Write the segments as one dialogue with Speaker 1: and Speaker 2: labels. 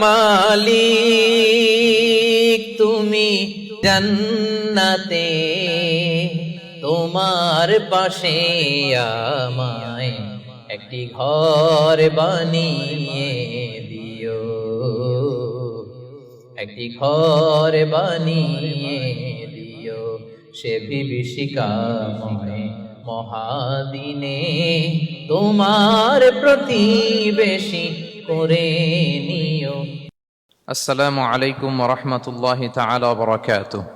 Speaker 1: মালিক তুমি জান্নাতে, তোমার পাশে আমায় একটি ঘর বানিয়ে দিও, একটি ঘর বানিয়ে দিও সে বিভীষিকাময় মহাদিনে, তোমার প্রতিবেশী করে নিও।
Speaker 2: আসসালামু আলাইকুম ওয়া রাহমাতুল্লাহি তাআলা ওয়া বারাকাতুহু।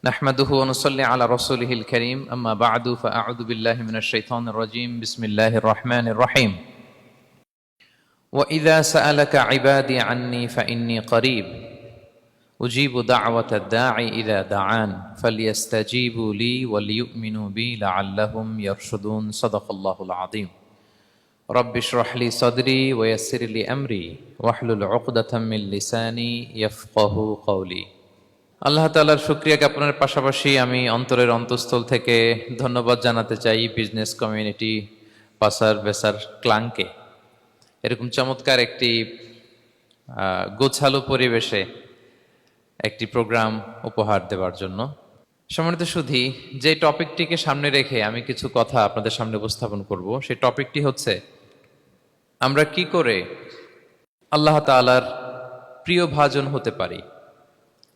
Speaker 2: নাহমাদুহু ওয়া নুসাল্লি আলা রাসূলিহিল কারীম, আম্মা বা'দু, ফাআউযু বিল্লাহি মিনাশ শাইতানির রাজীম। বিসমিল্লাহির রাহমানির রাহিম। ওয়া ইযা সাআলাকা ইবাদি আন্নী ফাইন্নী করিব উজিবু দা'ওয়াতাদ দাঈ ইযা দাআন ফালইস্তাজিবু লি ওয়াল ইউমিনু বি লাআল্লাহুম ইয়ারশুদুন। সাদাকাল্লাহুল আযীম। রব্বি ইশরাহ লি সাদরি ওয়া ইয়াসসির লি আমরি ওয়াহলুল উকদাতাম মিন লিসানি ইয়াফকাহু কওলি। আল্লাহ তাআলার শুকরিয়া জ্ঞাপনের পাশাপাশি আমি অন্তরের অন্তঃস্থল থেকে ধন্যবাদ জানাতে চাই বিজনেস কমিউনিটি পাসার বেসার ক্লাংকে এরকম চমৎকার একটি গোছালো পরিবেশে একটি প্রোগ্রাম উপহার দেওয়ার জন্য। সম্মানিত সুধী, যে টপিকটিকে সামনে রেখে আমি কিছু কথা আপনাদের সামনে উপস্থাপন করব, সেই টপিকটি হচ্ছে আমরা কি করে আল্লাহ তাআলার প্রিয় ভাজন হতে পারি,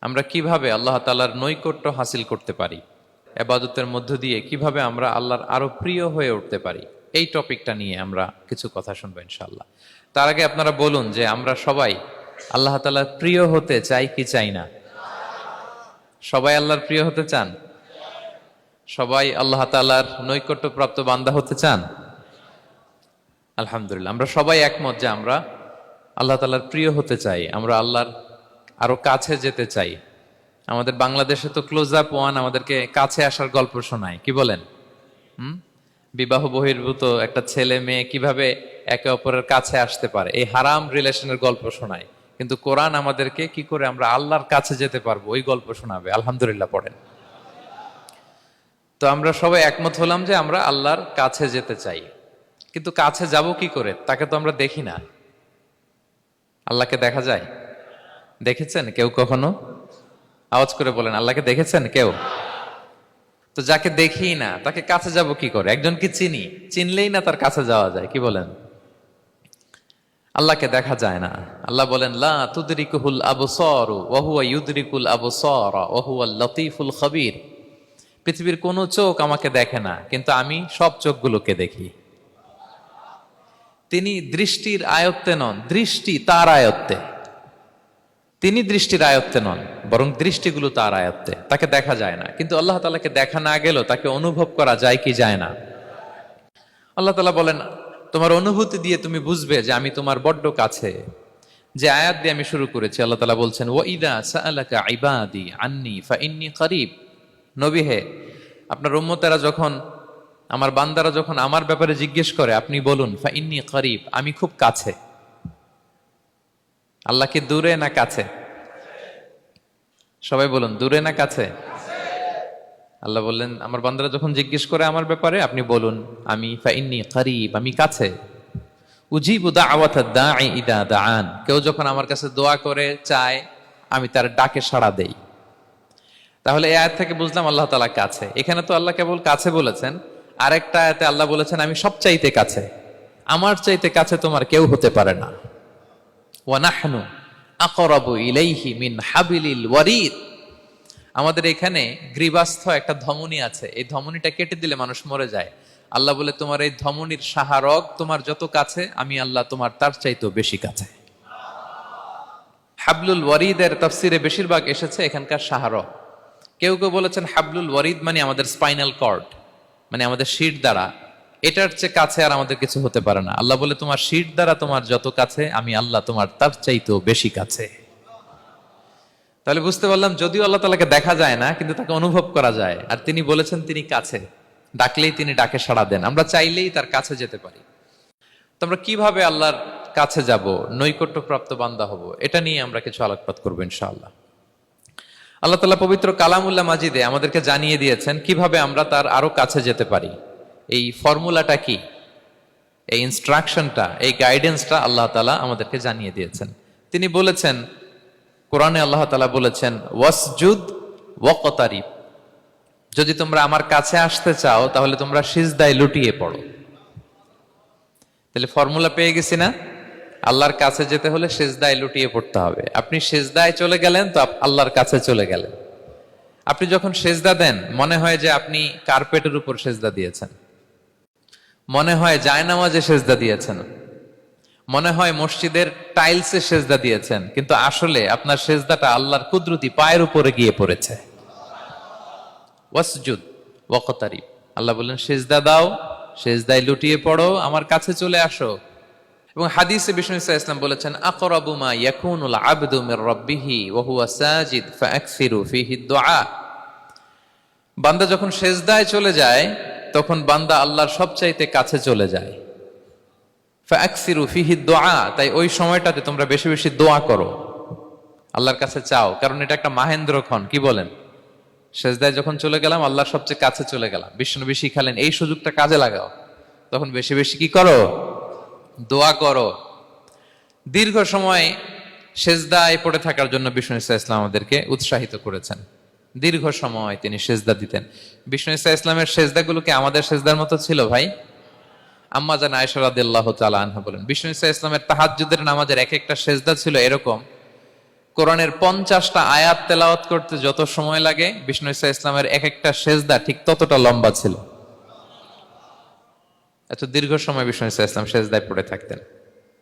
Speaker 2: আমরা কিভাবে আল্লাহ তাআলার নৈকট্য হাসিল করতে পারি, ইবাদতের মধ্য দিয়ে কিভাবে আমরা আল্লাহর আরো প্রিয় হয়ে উঠতে পারি, এই টপিকটা নিয়ে আমরা কিছু কথা শুনবো ইনশাআল্লাহ। তার আগে আপনারা বলুন যে আমরা সবাই আল্লাহ তাআলার প্রিয় হতে চাই কি চাই না? সবাই আল্লাহর প্রিয় হতে চান? সবাই আল্লাহ তাআলার নৈকট্যপ্রাপ্ত বান্দা হতে চান? আলহামদুলিল্লাহ, আমরা সবাই একমত যে আমরা আল্লাহ তাআলার প্রিয় হতে চাই, আমরা আল্লাহর আরো কাছে যেতে চাই। আমাদের বাংলাদেশে তো ক্লোজ আপ ওয়ান আমাদেরকে কাছে আসার গল্প শোনায়, কি বলেন? বিবাহ বহির্ভূত একটা ছেলে মেয়ে কিভাবে একে অপরের কাছে আসতে পারে, এই হারাম রিলেশনের গল্প শোনায়। কিন্তু কোরআন আমাদেরকে কি করে আমরা আল্লাহর কাছে যেতে পারবো ওই গল্প শোনাবে। আলহামদুলিল্লাহ পড়েন। তো আমরা সবাই একমত হলাম যে আমরা আল্লাহর কাছে যেতে চাই, কিন্তু কাছে যাব কি করে? তাকে তো আমরা দেখি না। আল্লাহকে দেখা যায়? দেখেছেন কেউ কখনো? আওয়াজ করে বলেন, আল্লাহকে দেখেছেন কেউ? তো যাকে দেখি না তাকে কাছে যাব কি করে? একজনকে চিনি, চিনলেই না তার কাছে যাওয়া যায়, কি বলেন? আল্লাহকে দেখা যায় না। আল্লাহ বলেন, লা তুদরিকুহুল আবসারু ওয়া হুয়া ইউদরিকুল আবসারা ওয়া হুয়াল লতীফুল খবীর। পৃথিবীর কোনো চোখ আমাকে দেখে না, কিন্তু আমি সব চোখগুলোকে দেখি। তিনি দৃষ্টির আয়ত্তে নন, দৃষ্টি তার আয়ত্তে। তিনি দৃষ্টির আয়ত্তে নন, বরং দৃষ্টিগুলো তার আয়ত্তে। তাকে দেখা যায় না, কিন্তু আল্লাহ তাআলাকে দেখা না গেলেও তাকে অনুভব করা যায় কি যায় না? আল্লাহ তাআলা বলেন, তোমার অনুভূতি দিয়ে তুমি বুঝবে যে আমি তোমার বড্ড কাছে। যে আয়াত দিয়ে আমি শুরু করেছি, আল্লাহ তাআলা বলছেন, ওয়া ইযা সাআলাকা ইবাদি আন্নী ফাইন্নী করিব। নবী হে, আপনার উম্মতেরা যখন, আমার বান্দারা যখন আমার ব্যাপারে জিজ্ঞেস করে, আপনি বলুন ফাইন্নী করিব, আমি খুব কাছে। আল্লাহ কি দূরে না কাছে? সবাই বলুন, দূরে না কাছে? আল্লাহ বললেন, আমার বান্দারা যখন জিজ্ঞেস করে আমার ব্যাপারে, আপনি বলুন আমি ফাইন্নী করিব, আমি কাছে। উজিবু দাওয়াতাদ দাঈ ইযা দাআন, কেউ যখন আমার কাছে দোয়া করে চায়, আমি তার ডাকে সাড়া দেই। তাহলে এই আয়াত থেকে বুঝলাম আল্লাহ তাআলা কাছে। এখানে তো আল্লাহ কেবল কাছে বলেছেন, আরেকটা আয়াতে আল্লাহ বলেছেন আমি সবচাইতে কাছে, আমার চাইতে কাছে তোমার কেউ হতে পারে না। ওয়া নাহনু আকরাবু ইলাইহি মিন হাবিলিল ওয়ারিদ। আমাদের এখানে গ্রীবাস্থ একটা ধমনী আছে, এই ধমনীটা কেটে দিলে মানুষ মরে যায়। আল্লাহ বলে, তোমার এই ধমনীর সাহারক তোমার যত কাছে, আমি আল্লাহ তোমার তার চাইতেও বেশি কাছে। হাবলুল ওয়ারিদের তাফসিরে বেশিরভাগ এসেছে এখানকার সাহারক। কেউ কেউ বলেছেন হাবলুল ওয়ারিদ মানে আমাদের স্পাইনাল কর্ড, মানে আমাদের শির দ্বারা। এটার চেয়ে কাছে আর আমাদের কিছু হতে পারে না। আল্লাহ বলে, তোমার শির দ্বারা তোমার যত কাছে, আমি আল্লাহ তোমার তার চাইতেও বেশি কাছে। তাহলে বুঝতে পারলাম, যদিও আল্লাহ তাআলাকে দেখা যায় না, কিন্তু তাকে অনুভব করা যায়। আর তিনি বলেছেন তিনি কাছে, ডাকলেই তিনি ডাকে সাড়া দেন, আমরা চাইলেই তার কাছে যেতে পারি। তো আমরা কিভাবে আল্লাহর কাছে যাব, নৈকট্যপ্রাপ্ত বান্দা হব, এটা নিয়ে আমরা কিছু আলোকপাত করবো ইনশাআল্লাহ। আল্লাহ তাআলা পবিত্র কালামুল্লাহ মাজিদে আমাদেরকে জানিয়ে দিয়েছেন কিভাবে আমরা তার আরো কাছে যেতে পারি। এই ফর্মুলাটা কি? এই ইনস্ট্রাকশনটা, এই গাইডেন্সটা আল্লাহ তাআলা আমাদেরকে জানিয়ে দিয়েছেন। তিনি বলেছেন, কোরআনে আল্লাহ তাআলা বলেছেন, ওয়াসজুদ ওয়াকতারিব, যদি তোমরা আমার কাছে আসতে চাও তাহলে তোমরা সিজদায় লুটিয়ে পড়ো। তাহলে ফর্মুলা পেয়ে গেছি না? আল্লাহর কাছে যেতে হলে সিজদায় লুটিয়ে পড়তে হবে। আপনি সিজদায় চলে গেলেন তো আল্লাহর কাছে চলে গেলেন। আপনি যখন সিজদা দেন মনে হয় যে আপনি কার্পেটের উপর সিজদা দিয়েছেন, মনে হয় জায়নামাজে সিজদা দিয়েছেন, মনে হয় মসজিদের টাইলসে সিজদা দিয়েছেন, কিন্তু আসলে আপনার সিজদাটা আল্লাহর কুদরতি পায়ের উপরে গিয়ে পড়েছে। ওয়াসজুদ ওয়াকতারিব, আল্লাহ বললেন সিজদা দাও, সিজদায় লুটিয়ে পড়ো, আমার কাছে চলে আসো। এবং হাদিসে বিষ্ণু ইসলাম বলেছেন, আকরাবু মা ইয়াকুনুল আবদু মির রাব্বিহি ওয়া হুয়া সাজিদ ফাআকসিরু ফীহি দুআ। বান্দা যখন সিজদায় চলে যায় তখন বান্দা আল্লাহর সবচাইতে কাছে চলে যায়। ফাআকসিরু ফীহি দুআ, তাই ওই সময়টাতে তোমরা বেশি বেশি দোয়া করো, আল্লাহর কাছে চাও, কারণ এটা একটা মাহেন্দ্রক্ষণ। কি বলেন? সিজদায় যখন চলে গেলাম আল্লাহর সবচেয়ে কাছে চলে গেলাম। বিষ্ণু শিখালেন এই সুযোগটা কাজে লাগাও, তখন বেশি বেশি কি করো? দোয়া করো। দীর্ঘ সময় সিজদায় পড়ে থাকার জন্য বিষ্ণু ইসলাম আমাদেরকে উৎসাহিত করেছেন। দীর্ঘ সময় তিনি সিজদা দিতেন। বিষ্ণু ইসলামের সিজদাগুলোকে আমাদের সিজদার মতো ছিল ভাই? আম্মা জান আয়েশা রাদিয়াল্লাহু তাআলা আনহা বলেন, বিষ্ণু ইসলামের তাহাজ্জুদের নামাজের এক একটা সিজদা ছিল এরকম, কোরআনের 50টা আয়াত তেলাওয়াত করতে যত সময় লাগে বিষ্ণু ইসলামের এক একটা সিজদা ঠিক ততটা লম্বা ছিল। এত দীর্ঘ সময় বিষ্ণু ইসলাম সিজদায় পড়ে থাকতেন।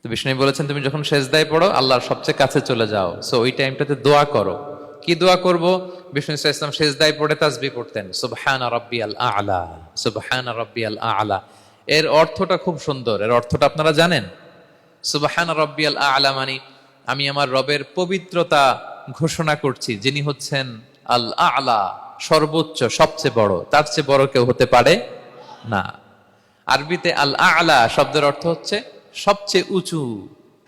Speaker 2: তো বিষ্ণু বলেছেন, তুমি যখন সিজদায় পড়ো আল্লাহর সবচেয়ে কাছে চলে যাও, সো ওই টাইমটাতে দোয়া করো। কি দোয়া করব? বিষ্ণু ইসলাম সিজদায় পড়ে তাসবিহ পড়তেন, সুবহানা রাব্বিয়াল আ'লা, সুবহানা রাব্বিয়াল আ'লা। এর অর্থটা খুব সুন্দর। এর অর্থটা আপনারা জানেন? সুবহানা রাব্বিয়াল আ'লা মানে আমি আমার রবের পবিত্রতা ঘোষণা করছি, যিনি হচ্ছেন আল আ'লা, সর্বোচ্চ, সবচেয়ে বড়, তার চেয়ে বড় কেউ হতে পারে না। আরবিতে আল আ'লা শব্দের অর্থ হচ্ছে সবচেয়ে উঁচু,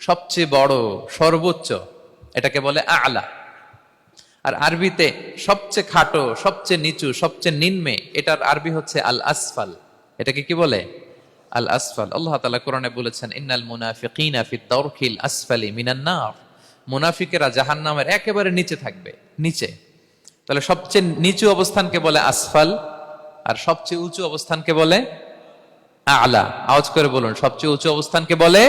Speaker 2: সবচেয়ে বড়, সর্বোচ্চ, এটাকে বলে আ'লা। আর আরবিতে সবচেয়ে খাটো, সবচেয়ে নিচু, সবচেয়ে নিম্নে, এটার আরবি হচ্ছে আল আসফাল। এটাকে কি বলে? আল আসফাল। আল্লাহ তাআলা কোরআনে বলেছেন, ইন্নাল মুনাফিকিনা ফিদ দারকিল আসফালি মিনান নার, মুনাফিকেরা জাহান্নামের একেবারে নিচে থাকবে, নিচে। তাহলে সবচেয়ে নিচু অবস্থানকে বলে আসফাল, আর সবচেয়ে উঁচু অবস্থানকে বলে আ'লা। আওয়াজ করে বলুন, সবচেয়ে উঁচু অবস্থানকে বলে।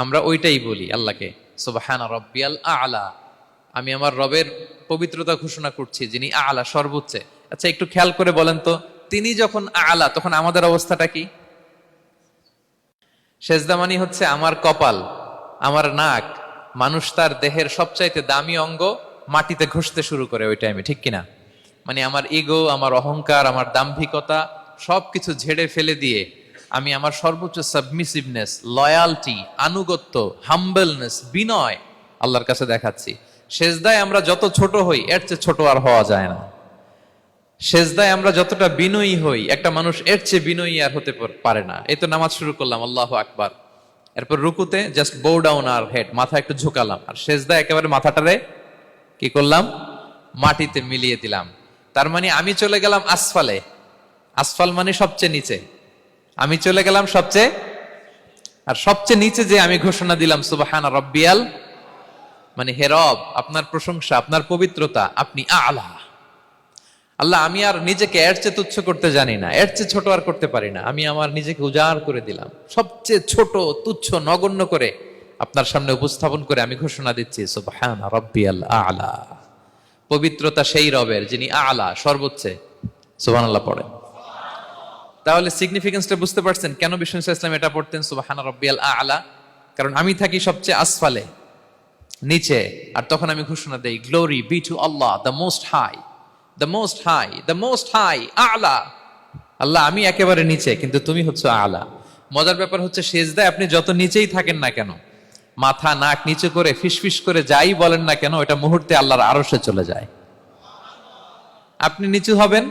Speaker 2: আমরা ওইটাই বলি আল্লাহকে, সুবহানা রাব্বিয়াল আ'লা, আমি আমার রবের পবিত্রতা ঘোষণা করছি, যিনি আ'লা, সর্বোচ্চ। আচ্ছা একটু খেয়াল করে বলেন তো, তিনি যখন আ'লা তখন আমাদের অবস্থাটা কি? সেজদা মানে হচ্ছে আমার কপাল, আমার নাক, মানুষ তার দেহের সবচাইতে দামি অঙ্গ মাটিতে ঘষতে শুরু করে ওই টাইমে, ঠিক কিনা? মানে আমার ইগো, আমার অহংকার, আমার দাম্ভিকতা সবকিছু ঝেড়ে ফেলে দিয়ে আমি আমার সর্বোচ্চ সাবমিসিভনেস, লয়ালটি, আনুগত্য, হাম্বলনেস, বিনয় আল্লাহর কাছে দেখাচ্ছি। সেজদায় আমরা যত ছোট হই এর চেয়ে ছোট আর হওয়া যায় না। সেজদায় আমরা যতটা বিনয়ী হই একটা মানুষ এর চেয়ে বিনয়ী আর হতে পারে না। এই তো নামাজ শুরু করলাম, আল্লাহু আকবার, এরপর রুকুতে জাস্ট বো ডাউন আর হেড, মাথা একটু ঝুঁকালাম, আর সেজদায় একেবারে মাথাটারে কি করলাম? মাটিতে মিলিয়ে দিলাম। তার মানে আমি চলে গেলাম আসফালে। আসফাল মানে সবচেয়ে নিচে, আমি চলে গেলাম সবচেয়ে, আর সবচেয়ে নিচে যে আমি ঘোষণা দিলাম সুবহানা রাব্বিয়াল, মানে হে রব, আপনার প্রশংসা, আপনার পবিত্রতা, আপনি আ'লা। আল্লাহ, আমি আর নিজেকে এর চেয়ে তুচ্ছ করতে জানি না, এর চেয়ে ছোট আর করতে পারি না, আমি আমার নিজেকে উজাড় করে দিলাম, সবচেয়ে ছোট, তুচ্ছ, নগণ্য করে আপনার সামনে উপস্থাপন করে আমি ঘোষণা দিচ্ছি সুবহানা রাব্বিয়াল আ'লা। পবিত্রতা সেই রবের যিনি আ'লা, সর্বোচ্চ। সুবহানাল্লাহ পড়ে। তাহলে সিগনিফিকেন্সটা বুঝতে পারছেন কেন বিষ্ণু ইসলাম এটা পড়তেন, সুবহানা রাব্বিয়াল আ'লা? কারণ আমি থাকি সবচেয়ে আসফালে, নিচে, আর তখন আমি ঘোষণা দেই, glory be to Allah the most high, the most high, the most high, আ'লা। আল্লাহ, আমি একেবারে নিচে, কিন্তু তুমি হচ্ছে আ'লা। মজার ব্যাপার হচ্ছে, সেজদায় আপনি যত নিচেই থাকেন না কেন, মাথা নাক নিচে করে ফিসফিস করে যাই বলেন না কেন, এটা মুহূর্তে আল্লাহর আরশে চলে যায়। আপনি নিচু হবেন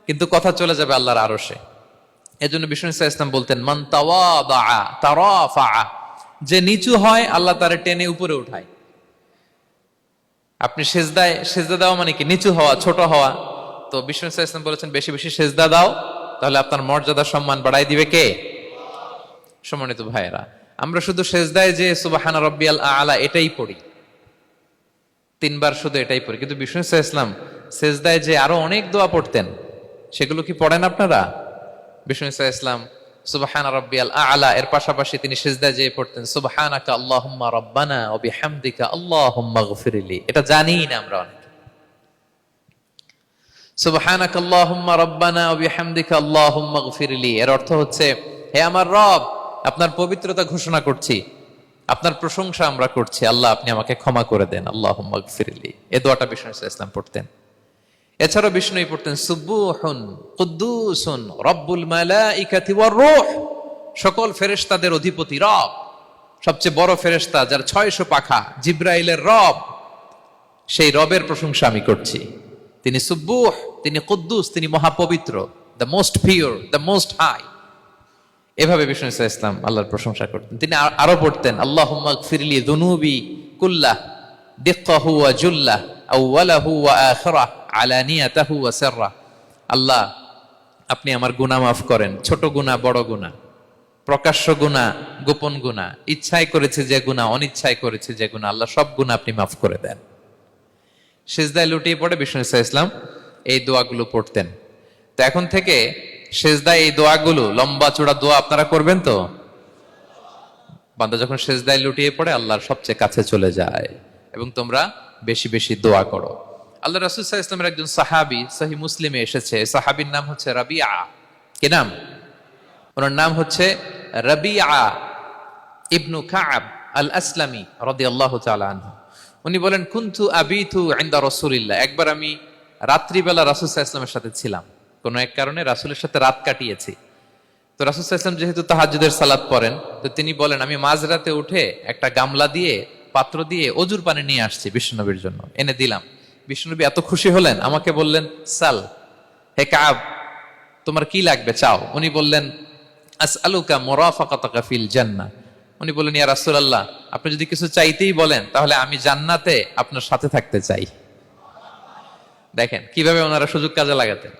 Speaker 2: কিন্তু কথা চলে যাবে আল্লাহর আরশে। এজন্য বিষ্ণু ইসলাম বলতেন, মান তাওয়াদা তারাফা, যে নিচু হয় আল্লাহ তারে টেনে উপরে উঠায়। আপনি সেজদা দেওয়া মানে কি? নিচু হওয়া, ছোট হওয়া। তো বিষ্ণু ইসলাম বলেছেন, বেশি বেশি সেজদা দাও, তাহলে আপনার মর্যাদা সম্মান বাড়াই দিবে কে? সম্মানিত ভাইয়েরা, আমরা শুধু সেজদায় যে সুবহানা রাব্বিয়াল আ'লা এটাই পড়ি, 3 বার শুধু এটাই পড়ি, কিন্তু বিষ্ণু ইসলাম সেজদায় যে আরো অনেক দোয়া পড়তেন, সেগুলো কি পড়েন আপনারা? বিষ্ণু ইসলাম সুবহানা রাব্বিয়াল আ'লা এর পাশাপাশি তিনি সেজদায় যে পড়তেন সুবহানাকা আল্লাহুম্মা রাব্বানা ওয়া বিহামদিকা আল্লাহুম্মা গফিরলি। এটা জানিই না আমরা অনেকে। সুবহানাকা আল্লাহুম্মা রাব্বানা ওয়া বিহামদিকা আল্লাহুম্মা গফিরলি এর অর্থ হচ্ছে, হে আমার রব, আপনার পবিত্রতা ঘোষণা করছি, আপনার প্রশংসা আমরা করছি, আল্লাহ আপনি আমাকে ক্ষমা করে দেন, আল্লাহুম্মা গফিরলি। এই দোয়াটা বিষ্ণু ইসলাম পড়তেন। এছাড়াও বিষ্ণু পড়তেন সুবহুন কুদ্দুসুন রব্বুল মালাইকাতি ওয়ার রূহ, সকল ফেরেশতাদের অধিপতি রব, সবচেয়ে বড় ফেরেশতা যার 600 পাখা, জিব্রাইলের রব, সেই রবের প্রশংসা আমি করছি। তিনি সুবহুহ, তিনি কুদ্দুস, তিনি মহাপবিত্র, the most pure, the most high. এভাবে বিষ্ণু ইসলাম আল্লাহর প্রশংসা করতেন। তিনি আরো পড়তেন আল্লাহুম্মা গফিরলি যুনুবি কুল্লাহ দিক্কাহু ওয়া জুল্লাহ আউওয়ালাহু ওয়া আখিরাহ আলানিয়াতাহু ওয়া সিররাহ। আল্লাহ আপনি আমার গুনাহ মাফ করেন, ছোট গুনাহ বড় গুনাহ, প্রকাশ্য গুনাহ গোপন গুনাহ, ইচ্ছায় করেছে যে গুনাহ, অনিচ্ছায় করেছে যে গুনাহ, আল্লাহ সব গুনাহ আপনি মাফ করে দেন। সিজদায় লুটিয়ে পড়ে বিষ্ণু ইসলাম এই দোয়াগুলো পড়তেন। তো এখন থেকে সেজদায় এই দোয়াগুলো, লম্বা চূড়া দোয়া আপনারা করবেন তো? বান্দা যখন সেজদায় লুটিয়ে পড়ে আল্লাহর সবচেয়ে কাছে চলে যায়, এবং তোমরা বেশি বেশি দোয়া করো। আল্লাহ রাসূল সাল্লাল্লাহু আলাইহি ওয়াসাল্লামের একজন সাহাবী সহিহ মুসলিমে এসেছে, সাহাবীর নাম হচ্ছে রাবিআ। কি নাম? ওনার নাম হচ্ছে রাবিআ ইবনু কাব আল আসলামি রাদিয়াল্লাহু তাআলা আনহু। উনি বলেন কুনতু আবিতু ইনদা রাসূলিল্লাহ, একবার আমি রাত্রিবেলা রাসূল সাল্লাল্লাহু আলাইহি ওয়াসাল্লামের সাথে ছিলাম, কোন এক কারণে রাসূলের সাথে রাত কাটিয়েছি। তো রাসূল সাল্লাল্লাহু আলাইহি ওয়াসাল্লাম যেহেতু তাহাজ্জুদের সালাত পড়েন, তো তিনি বলেন আমি মাঝরাতে উঠে একটা গামলা দিয়ে, পাত্র দিয়ে অজুর পানি নিয়ে আসছি বিশ্বনবীর জন্য, এনে দিলাম। বিশ্বনবী এত খুশি হলেন, আমাকে বললেন সাল, হে কাব তোমার কি লাগবে চাও। উনি বললেন আসআলুকা মুরাফাকাতাকা ফিল জান্নাহ। উনি বললেন ইয়া রাসূলুল্লাহ, আপনি যদি কিছু চাইতেই বলেন তাহলে আমি জান্নাতে আপনার সাথে থাকতে চাই। দেখেন কিভাবে ওনারা সুযোগ কাজে লাগাতেন।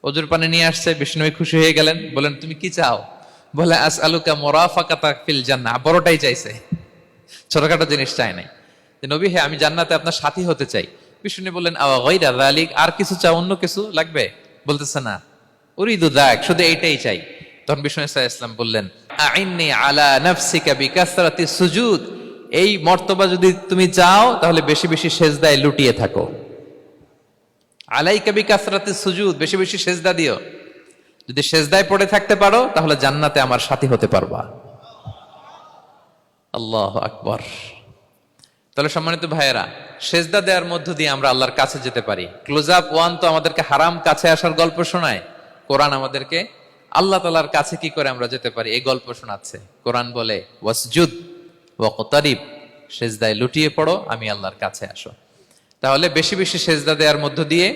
Speaker 2: অজুর পানি নিয়ে আসছে, বিষ্ণু খুশি হয়ে গেলেন, বলেন তুমি কি চাও? বলে আসআলুকা মুরাফাকাতাকা ফিল জান্নাহ, বড়টাই চাইছে, ছোটখাটো জিনিস চাই নাই। নবী হে, আমি জান্নাতে আপনার সাথী হতে চাই। বিষ্ণু বললেন আওয়া গায়রা যালিক, আর কিছু চাও, অন্য কিছু লাগবে? বলতেছে না, উরিদু যাক, শুধু এইটাই চাই। তখন বিষ্ণু সাল্লাল্লাহু আলাইহি ওয়াসাল্লাম বললেন আইন্নি আলা নাফসিকা বিকাসরাতি সুজুদ, এই মর্তবা যদি তুমি চাও তাহলে বেশি বেশি সেজদায় লুটিয়ে থাকো। আলাইকা বিকাসরাতি সুজুদ, বেশি বেশি সেজদা দিও। যদি সেজদায় পড়ে থাকতে পারো তাহলে জান্নাতে আমার সাথী হতে পারবা। আল্লাহু আকবার। তাহলে সম্মানিত ভাইয়েরা, সেজদা দেওয়ার মধ্য দিয়ে আমরা আল্লাহর কাছে যেতে পারি। ক্লোজ আপ ওয়ান তো আমাদেরকে হারাম কাছে আসার গল্প শোনায়, কোরআন আমাদেরকে আল্লাহ তাআলার কাছে কি করে আমরা যেতে পারি এই গল্প শোনাচ্ছে। কোরআন বলে ওয়াসজুদ ওয়াকতারিব, সেজদায় লুটিয়ে পড়ো, আমি আল্লাহর কাছে আসো। তাহলে বেশি বেশি সেজদা দেওয়ার মধ্য দিয়ে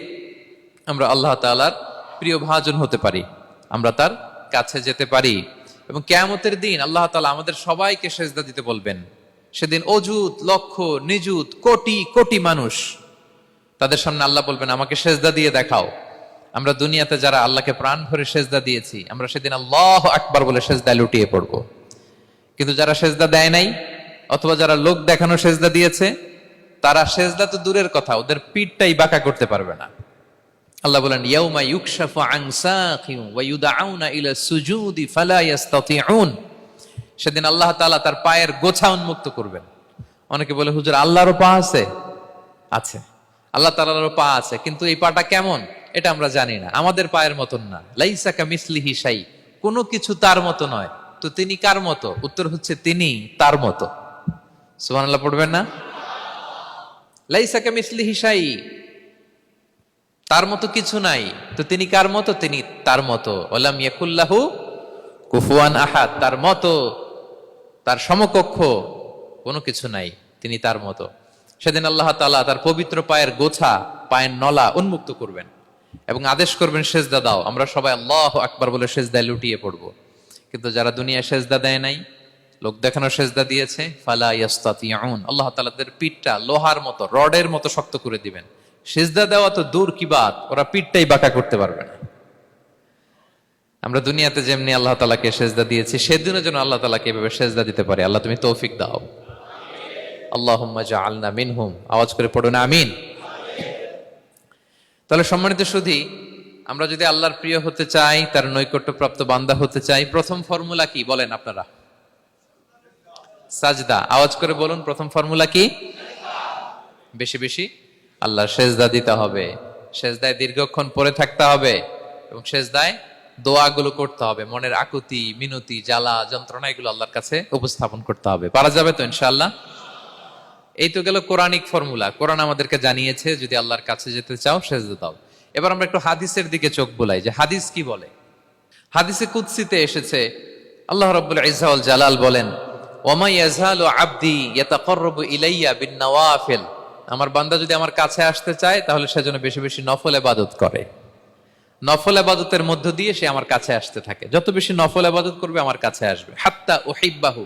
Speaker 2: আমরা আল্লাহ তাআলার প্রিয় ভাজন হতে পারি, আমরা তার কাছে যেতে পারি। এবং কিয়ামতের দিন আল্লাহ তাআলা আমাদের সবাইকে সেজদা দিতে বলবেন। সেদিন অযুত লক্ষ নিযুত কোটি কোটি মানুষ, তাদের সামনে আল্লাহ বলবেন আমাকে সেজদা দিয়ে দেখাও। আমরা দুনিয়াতে যারা আল্লাহকে প্রাণ ভরে সেজদা দিয়েছি, আমরা সেদিন আল্লাহু আকবার বলে সেজদায় লুটিয়ে পড়ব। কিন্তু যারা সেজদা দেয় নাই, অথবা যারা লোক দেখানো সেজদা দিয়েছে, তারা সেজদা তো দূরের কথা, ওদের পিঠটাই বাঁকা করতে পারবে না। আল্লাহ বলেন ইয়াউমা ইউকশাফু আন সাকিন ওয়া ইউদআউনা ইলা সুজুদি ফালা ইস্তাতিউন, সেদিন আল্লাহ তাআলা তার পায়ের গোছা উন্মুক্ত করবেন। অনেকে বলে হুজুর আল্লাহরও পা আছে? আছে, আল্লাহ তাআলারও পা আছে, কিন্তু এই পাটা কেমন এটা আমরা জানি না, আমাদের পায়ের মতন না। লাইসা কামিসলিহি শাই, কোনো কিছু তার মতো নয়। তো তিনি কার মতো? উত্তর হচ্ছে তিনি তার মতো। সুবহানাল্লাহ পড়বেন না? লাইসা কামিসলিহি শাই, তার মতো কিছু নাই। তো তিনি কার মতো? তিনি তার মতো। ওয়ালাম ইয়াকুল্লাহু কুফুয়ান আহাদ, তার মতো, তার সমকক্ষ কোনো কিছু নাই, তিনি তার মতো। সেদিন আল্লাহ তাআলা তার পবিত্র পায়ের গোছা, পায়ের নলা উন্মুক্ত করবেন এবং আদেশ করবেন সেজদা দাও। আমরা সবাই আল্লাহু আকবার বলে সেজদায় লুটিয়ে পড়ব। কিন্তু যারা দুনিয়ায় সেজদা দেয় নাই, লোক দেখানো সেজদা দিয়েছে, ফালা ইয়াস্তাতিউন, আল্লাহ তাআলা তাদের পিঠটা লোহার মতো, রডের মতো শক্ত করে দিবেন। সেজদা দেওয়া তো দূর কি বাত, ওরা পিঠটাই বাঁকা করতে পারবে না। আমরা দুনিয়াতে যেমনি আল্লাহ তাআলাকে সেজদা দিয়েছি, সেদিনও যেন আল্লাহ তাআলাকে এভাবে সেজদা দিতে পারে। আল্লাহ তুমি তৌফিক দাও। আল্লাহুম্মা জাআলনা মিনহুম। আওয়াজ করে পড়ুন আমিন। তাহলে সম্মানিত সুধী, আমরা যদি আল্লাহর প্রিয় হতে চাই, তার নৈকট্যপ্রাপ্ত বান্দা হতে চাই, প্রথম ফর্মুলা কি বলেন আপনারা? সাজদা। আওয়াজ করে বলুন, প্রথম ফর্মুলা কি? বেশি বেশি আল্লাহর সেজদা দিতে হবে, সেজদায় দীর্ঘক্ষণ পড়ে থাকতে হবে এবং সেজদায় দোয়াগুলো করতে হবে, মনের আকুতি মিনতি জ্বালা যন্ত্রণা এগুলো আল্লাহর কাছে উপস্থাপন করতে হবে। পারা যাবে তো ইনশাআল্লাহ? এই তো গেল কোরআনিক ফর্মুলা। কোরআন আমাদেরকে জানিয়েছে যদি আল্লাহর কাছে যেতে চাও সেজদা দাও। এবার আমরা একটু হাদিসের দিকে চোখ বুলাই যে হাদিস কি বলে। হাদিসে কুদসিতে এসেছে, আল্লাহ রাব্বুল ইজ্জা ওয়াল জালাল বলেন, ওয়ামা ইয়াজালু আবদি ইয়াতাকাররাবু ইলাইয়া বিন-নওয়াফিল। আমার বান্দা যদি আমার কাছে আসতে চায় তাহলে সে যেন বেশি বেশি নফল ইবাদত করে। নফল ইবাদতের মধ্য দিয়ে সে আমার কাছে আসতে থাকে। যত বেশি নফল ইবাদত করবে আমার কাছে আসবে। হাত্তা উহিব্বাহু,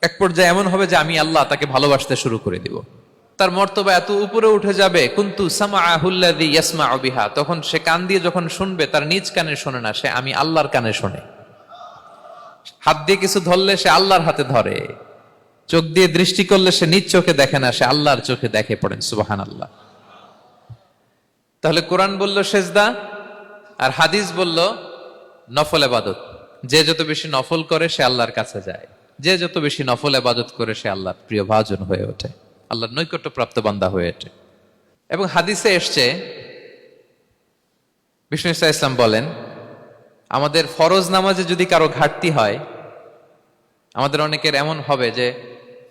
Speaker 2: এক পর্যায়ে এমন হবে যে আমি আল্লাহ তাকে ভালোবাসতে শুরু করে দিব। তার মর্তবা এত উপরে উঠে যাবে, কুনতু সামাআহুল্লাযী ইয়াসমাউ বিহা, তখন সে কান দিয়ে যখন শুনবে তার নিজ কানে শোনে না, সে আমি আল্লাহর কানে শোনে। হাত দিয়ে কিছু ধরলে সে আল্লাহর হাতে ধরে, চোখ দিয়ে দৃষ্টি করলে সে নিজ চোখে দেখে না, সে আল্লাহর চোখে দেখে। পড়েন সুবহানাল্লাহ। তাহলে কোরআন বলল সেজদা আর হাদিস বলল নফল ইবাদত। যে যত বেশি নফল করে সে আল্লাহর কাছে যায়, যে যত বেশি নফল ইবাদত করে সে আল্লাহর প্রিয় ভাজন হয়ে ওঠে, আল্লাহর নৈকট্য প্রাপ্ত বান্দা হয়ে ওঠে। এবং হাদিসে এসছে, বিষ্ণু ইসা ইসলাম বলেন, আমাদের ফরজ নামাজে যদি কারো ঘাটতি হয়, আমাদের অনেকের এমন হবে যে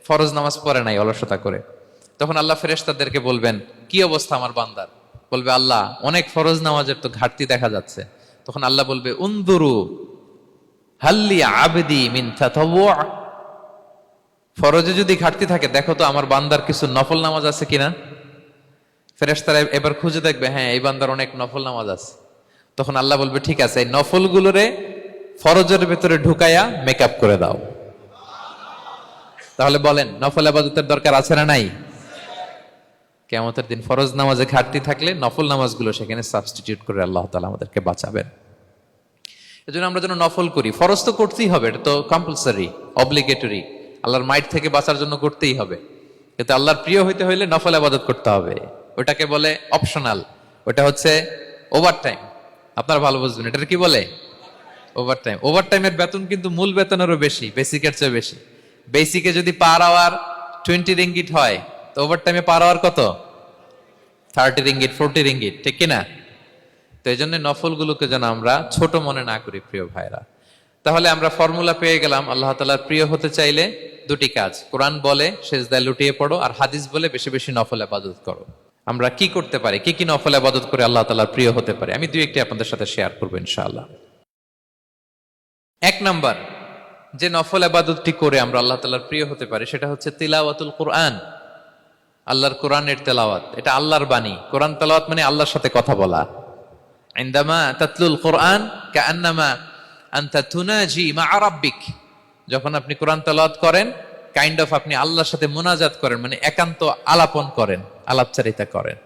Speaker 2: ফরজ নামাজ পড়ে নাই অলসতা করে, তখন আল্লাহ ফেরেশতাদেরকে বলবেন কি অবস্থা আমার বান্দার? বলবে আল্লাহ অনেক ফরজ নামাজের তো ঘাটতি দেখা যাচ্ছে। তখন আল্লাহ বলবে উনদুরু হাল্লি আবদি মিন তাতাওয়ু, ফরজে যদি ঘাটতি থাকে দেখো তো আমার বান্দার কিছু নফল নামাজ আছে কিনা। ফেরেশতারা এবার খুঁজে দেখবে, হ্যাঁ এই বান্দার অনেক নফল নামাজ আছে। তখন আল্লাহ বলবে ঠিক আছে, এই নফলগুলোরে ফরজের ভেতরে ঢুকাইয়া মেকআপ করে দাও। তাহলে বলেন নফল ইবাদতের দরকার আছে না নাই? কিয়ামতের দিন ফরজ নামাজে ঘাটতি থাকলে নফল নামাজগুলো সেখানে সাবস্টিটিউট করে আল্লাহ তাআলা আমাদেরকে বাঁচাবেন। এজন্য আমরা যেন নফল করি। ফরজ তো করতেই হবে, এটা তো কম্পালসারি, অব্লিগেটরি, আল্লাহর মাইট থেকে বাঁচার জন্য করতেই হবে। কিন্তু আল্লাহর প্রিয় হইতে হইলে নফল ইবাদত করতে হবে। ওটাকে বলে অপশনাল, ওটা হচ্ছে ওভারটাইম। আপনারা ভালো বুঝবেন, এটা কি বলে? ওভারটাইম। ওভারটাইমের বেতন কিন্তু মূল বেতনেরও বেশি, বেসিকের চেয়ে বেশি। বেসিকে যদি পার আওয়ার 20 রিঙ্গিট হয়, তো ওভারটাইমে পার আওয়ার কত? 30 রিঙ্গিট, 40 রিঙ্গিট, ঠিক কিনা? তো এই জন্য নফলগুলোকে যেন আমরা ছোট মনে না করি প্রিয় ভাইরা। তাহলে আমরা ফর্মুলা পেয়ে গেলাম, আল্লাহ তাআলার প্রিয় হতে চাইলে দুটি কাজ, কোরআন বলে সেজদায় লুটিয়ে পড়ো, আর হাদিস বলে বেশি বেশি নফল ইবাদত করো। আমরা কি করতে পারি, কি কি নফল ইবাদত করে আল্লাহ তাআলার প্রিয় হতে পারি, আমি দুই একটি আপনাদের সাথে শেয়ার করবো ইনশাআল্লাহ। এক নাম্বার যে নফল ইবাদতটি করে আমরা আল্লাহ তাআলার প্রিয় হতে পারি সেটা হচ্ছে তিলাওয়াতুল কোরআন। আল্লাহর কোরআনের তেলাওয়াত, এটা আল্লাহর বাণী। কোরআন তেলাওয়াত মানে আল্লাহর সাথে কথা বলা। ইনদামা তাতলুল কোরআন কাআন্নামা আনতা তুনাজি মা রাব্বিক, যখন আপনি কোরআন তেলাওয়াত করেন কাইন্ড অফ আপনি আল্লাহর সাথে মুনাজাত করেন, মানে একান্ত আলাপন করেন, আলাপচারিতা করেন।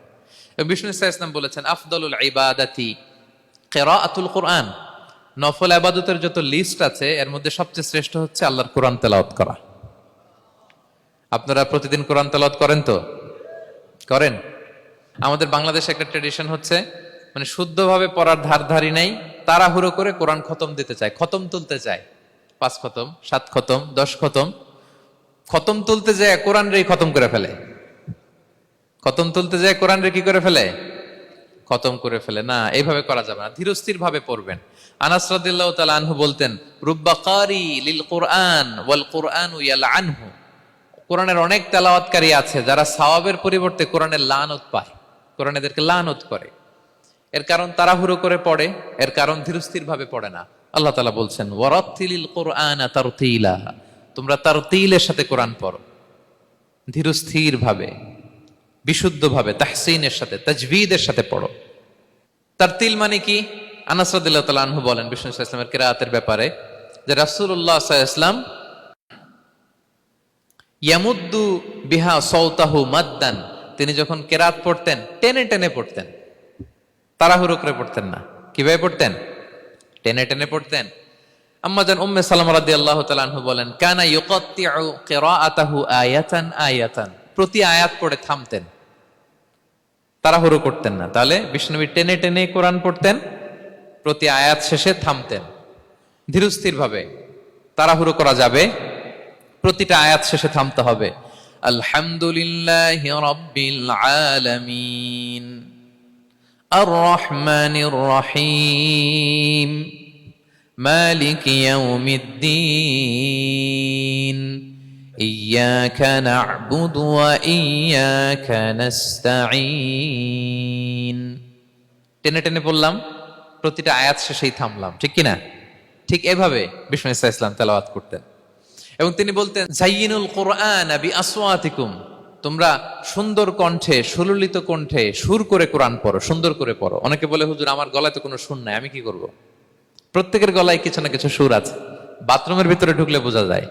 Speaker 2: বিষ্ণু ইসা ইসলাম বলেছেন আফদলুল ইবাদাতি কিরাআতুল কোরআন, নফল ইবাদতের যত লিস্ট আছে এর মধ্যে সবচেয়ে শ্রেষ্ঠ হচ্ছে আল্লাহর কোরআন তেলাওয়াত করা। আপনারা প্রতিদিন কোরআন তেলাওয়াত করেন তো? করেন? আমাদের বাংলাদেশে একটা ট্র্যাডিশন হচ্ছে, মানে শুদ্ধভাবে পড়ার ধারধারি নাই, তাড়াহুড়ো করে কোরআন খতম দিতে চায়, খতম তুলতে চায়। 5 খতম, 7 খতম, 10 খতম। খতম তুলতে যায় কোরআন রে খতম করে ফেলে। খতম তুলতে যায় কোরআন রে কি করে ফেলে? খতম করে ফেলে। না, এইভাবে করা যাবে না, ধীরস্থির ভাবে পড়বেন। আনাস রাদিয়াল্লাহু তাআলা আনহু বলতেন, রুব্বা কারি লিল কোরআন ওয়াল কোরআনু ইয়ালআনহু, কোরআনের অনেক তেলাওয়াতকারী আছে যারা সওয়াবের পরিবর্তে কোরআনের লানত পায়, কোরআন এদেরকে লানত করে। এর কারণ তাড়াহুড়ো করে পড়ে, এর কারণ ধীরস্থির ভাবে পড়ে না। আল্লাহ তাআলা বলছেন ওয়ারাত্তিলিল কোরআনা তারতিলা, তোমরা তারতিলের সাথে কোরআন পড়ো, ধীরস্থির ভাবে, বিশুদ্ধ ভাবে, তাহসিনের সাথে, তাজবিদের সাথে পড়ো। তারতিল মানে কি? আনাস রাদিয়াল্লাহু তাআলা আনহু বলেন বিষ্ণু সাল্লাল্লাহু আলাইহি ওয়াসাল্লামের কিরাআতের ব্যাপারে যে রাসূলুল্লাহ সাল্লাল্লাহু আলাইহি ওয়াসাল্লাম ইয়ামুদ্দু বিহা সাওতাহু মাদ্দান, তিনি যখন কিরাত পড়তেন টেনে টেনে পড়তেন, তাড়াহুড়ো করে পড়তেন না। কিভাবে পড়তেন? টেনে টেনে পড়তেন। আম্মাজান উম্মে সালামা রাদিয়াল্লাহু তাআলা আনহা বলেন, কানা ইউকাত্তিউ কিরাআতাহু আয়াতান আয়াতান, প্রতি আয়াত পড়ে থামতেন, তাড়াহুড়ো করতেন না। তাহলে বিষ্ণুনবী টেনে টেনে কোরআন পড়তেন, প্রতি আয়াত শেষে থামতেন, ধীরস্থির ভাবে। তাড়াহুড়ো করা যাবে, প্রতিটা আয়াত শেষে থামতে হবে। আলহামদুলিল্লাহি রাব্বিল আলামিন আর রহমানির রহিম মালিকি ইয়াউমিদ্দিন ইয়্যাকা না'বুদু ওয়া ইয়্যাকা নাস্তাঈন। টেনে টেনে বললাম, প্রতিটা আয়াত শেষেই থামলাম, ঠিক কিনা? ঠিক এভাবে বিষ্ণু ইসা ইসলাম তেলাওয়াত করতেন। এবং তিনি বলতেন, জাইয়িনুল কুরআন বিআসওয়াতিকুম, তোমরা সুন্দর কণ্ঠে, সুললিত কণ্ঠে সুর করে কোরআন পড়ো, সুন্দর করে পড়ো। অনেকে বলে, হুজুর আমার গলায় তো কোনো সুর নাই, আমি কি করব? প্রত্যেকের গলায় কিছু না কিছু সুর আছে। বাথরুমের ভিতরে ঢুকলে বোঝা যায়,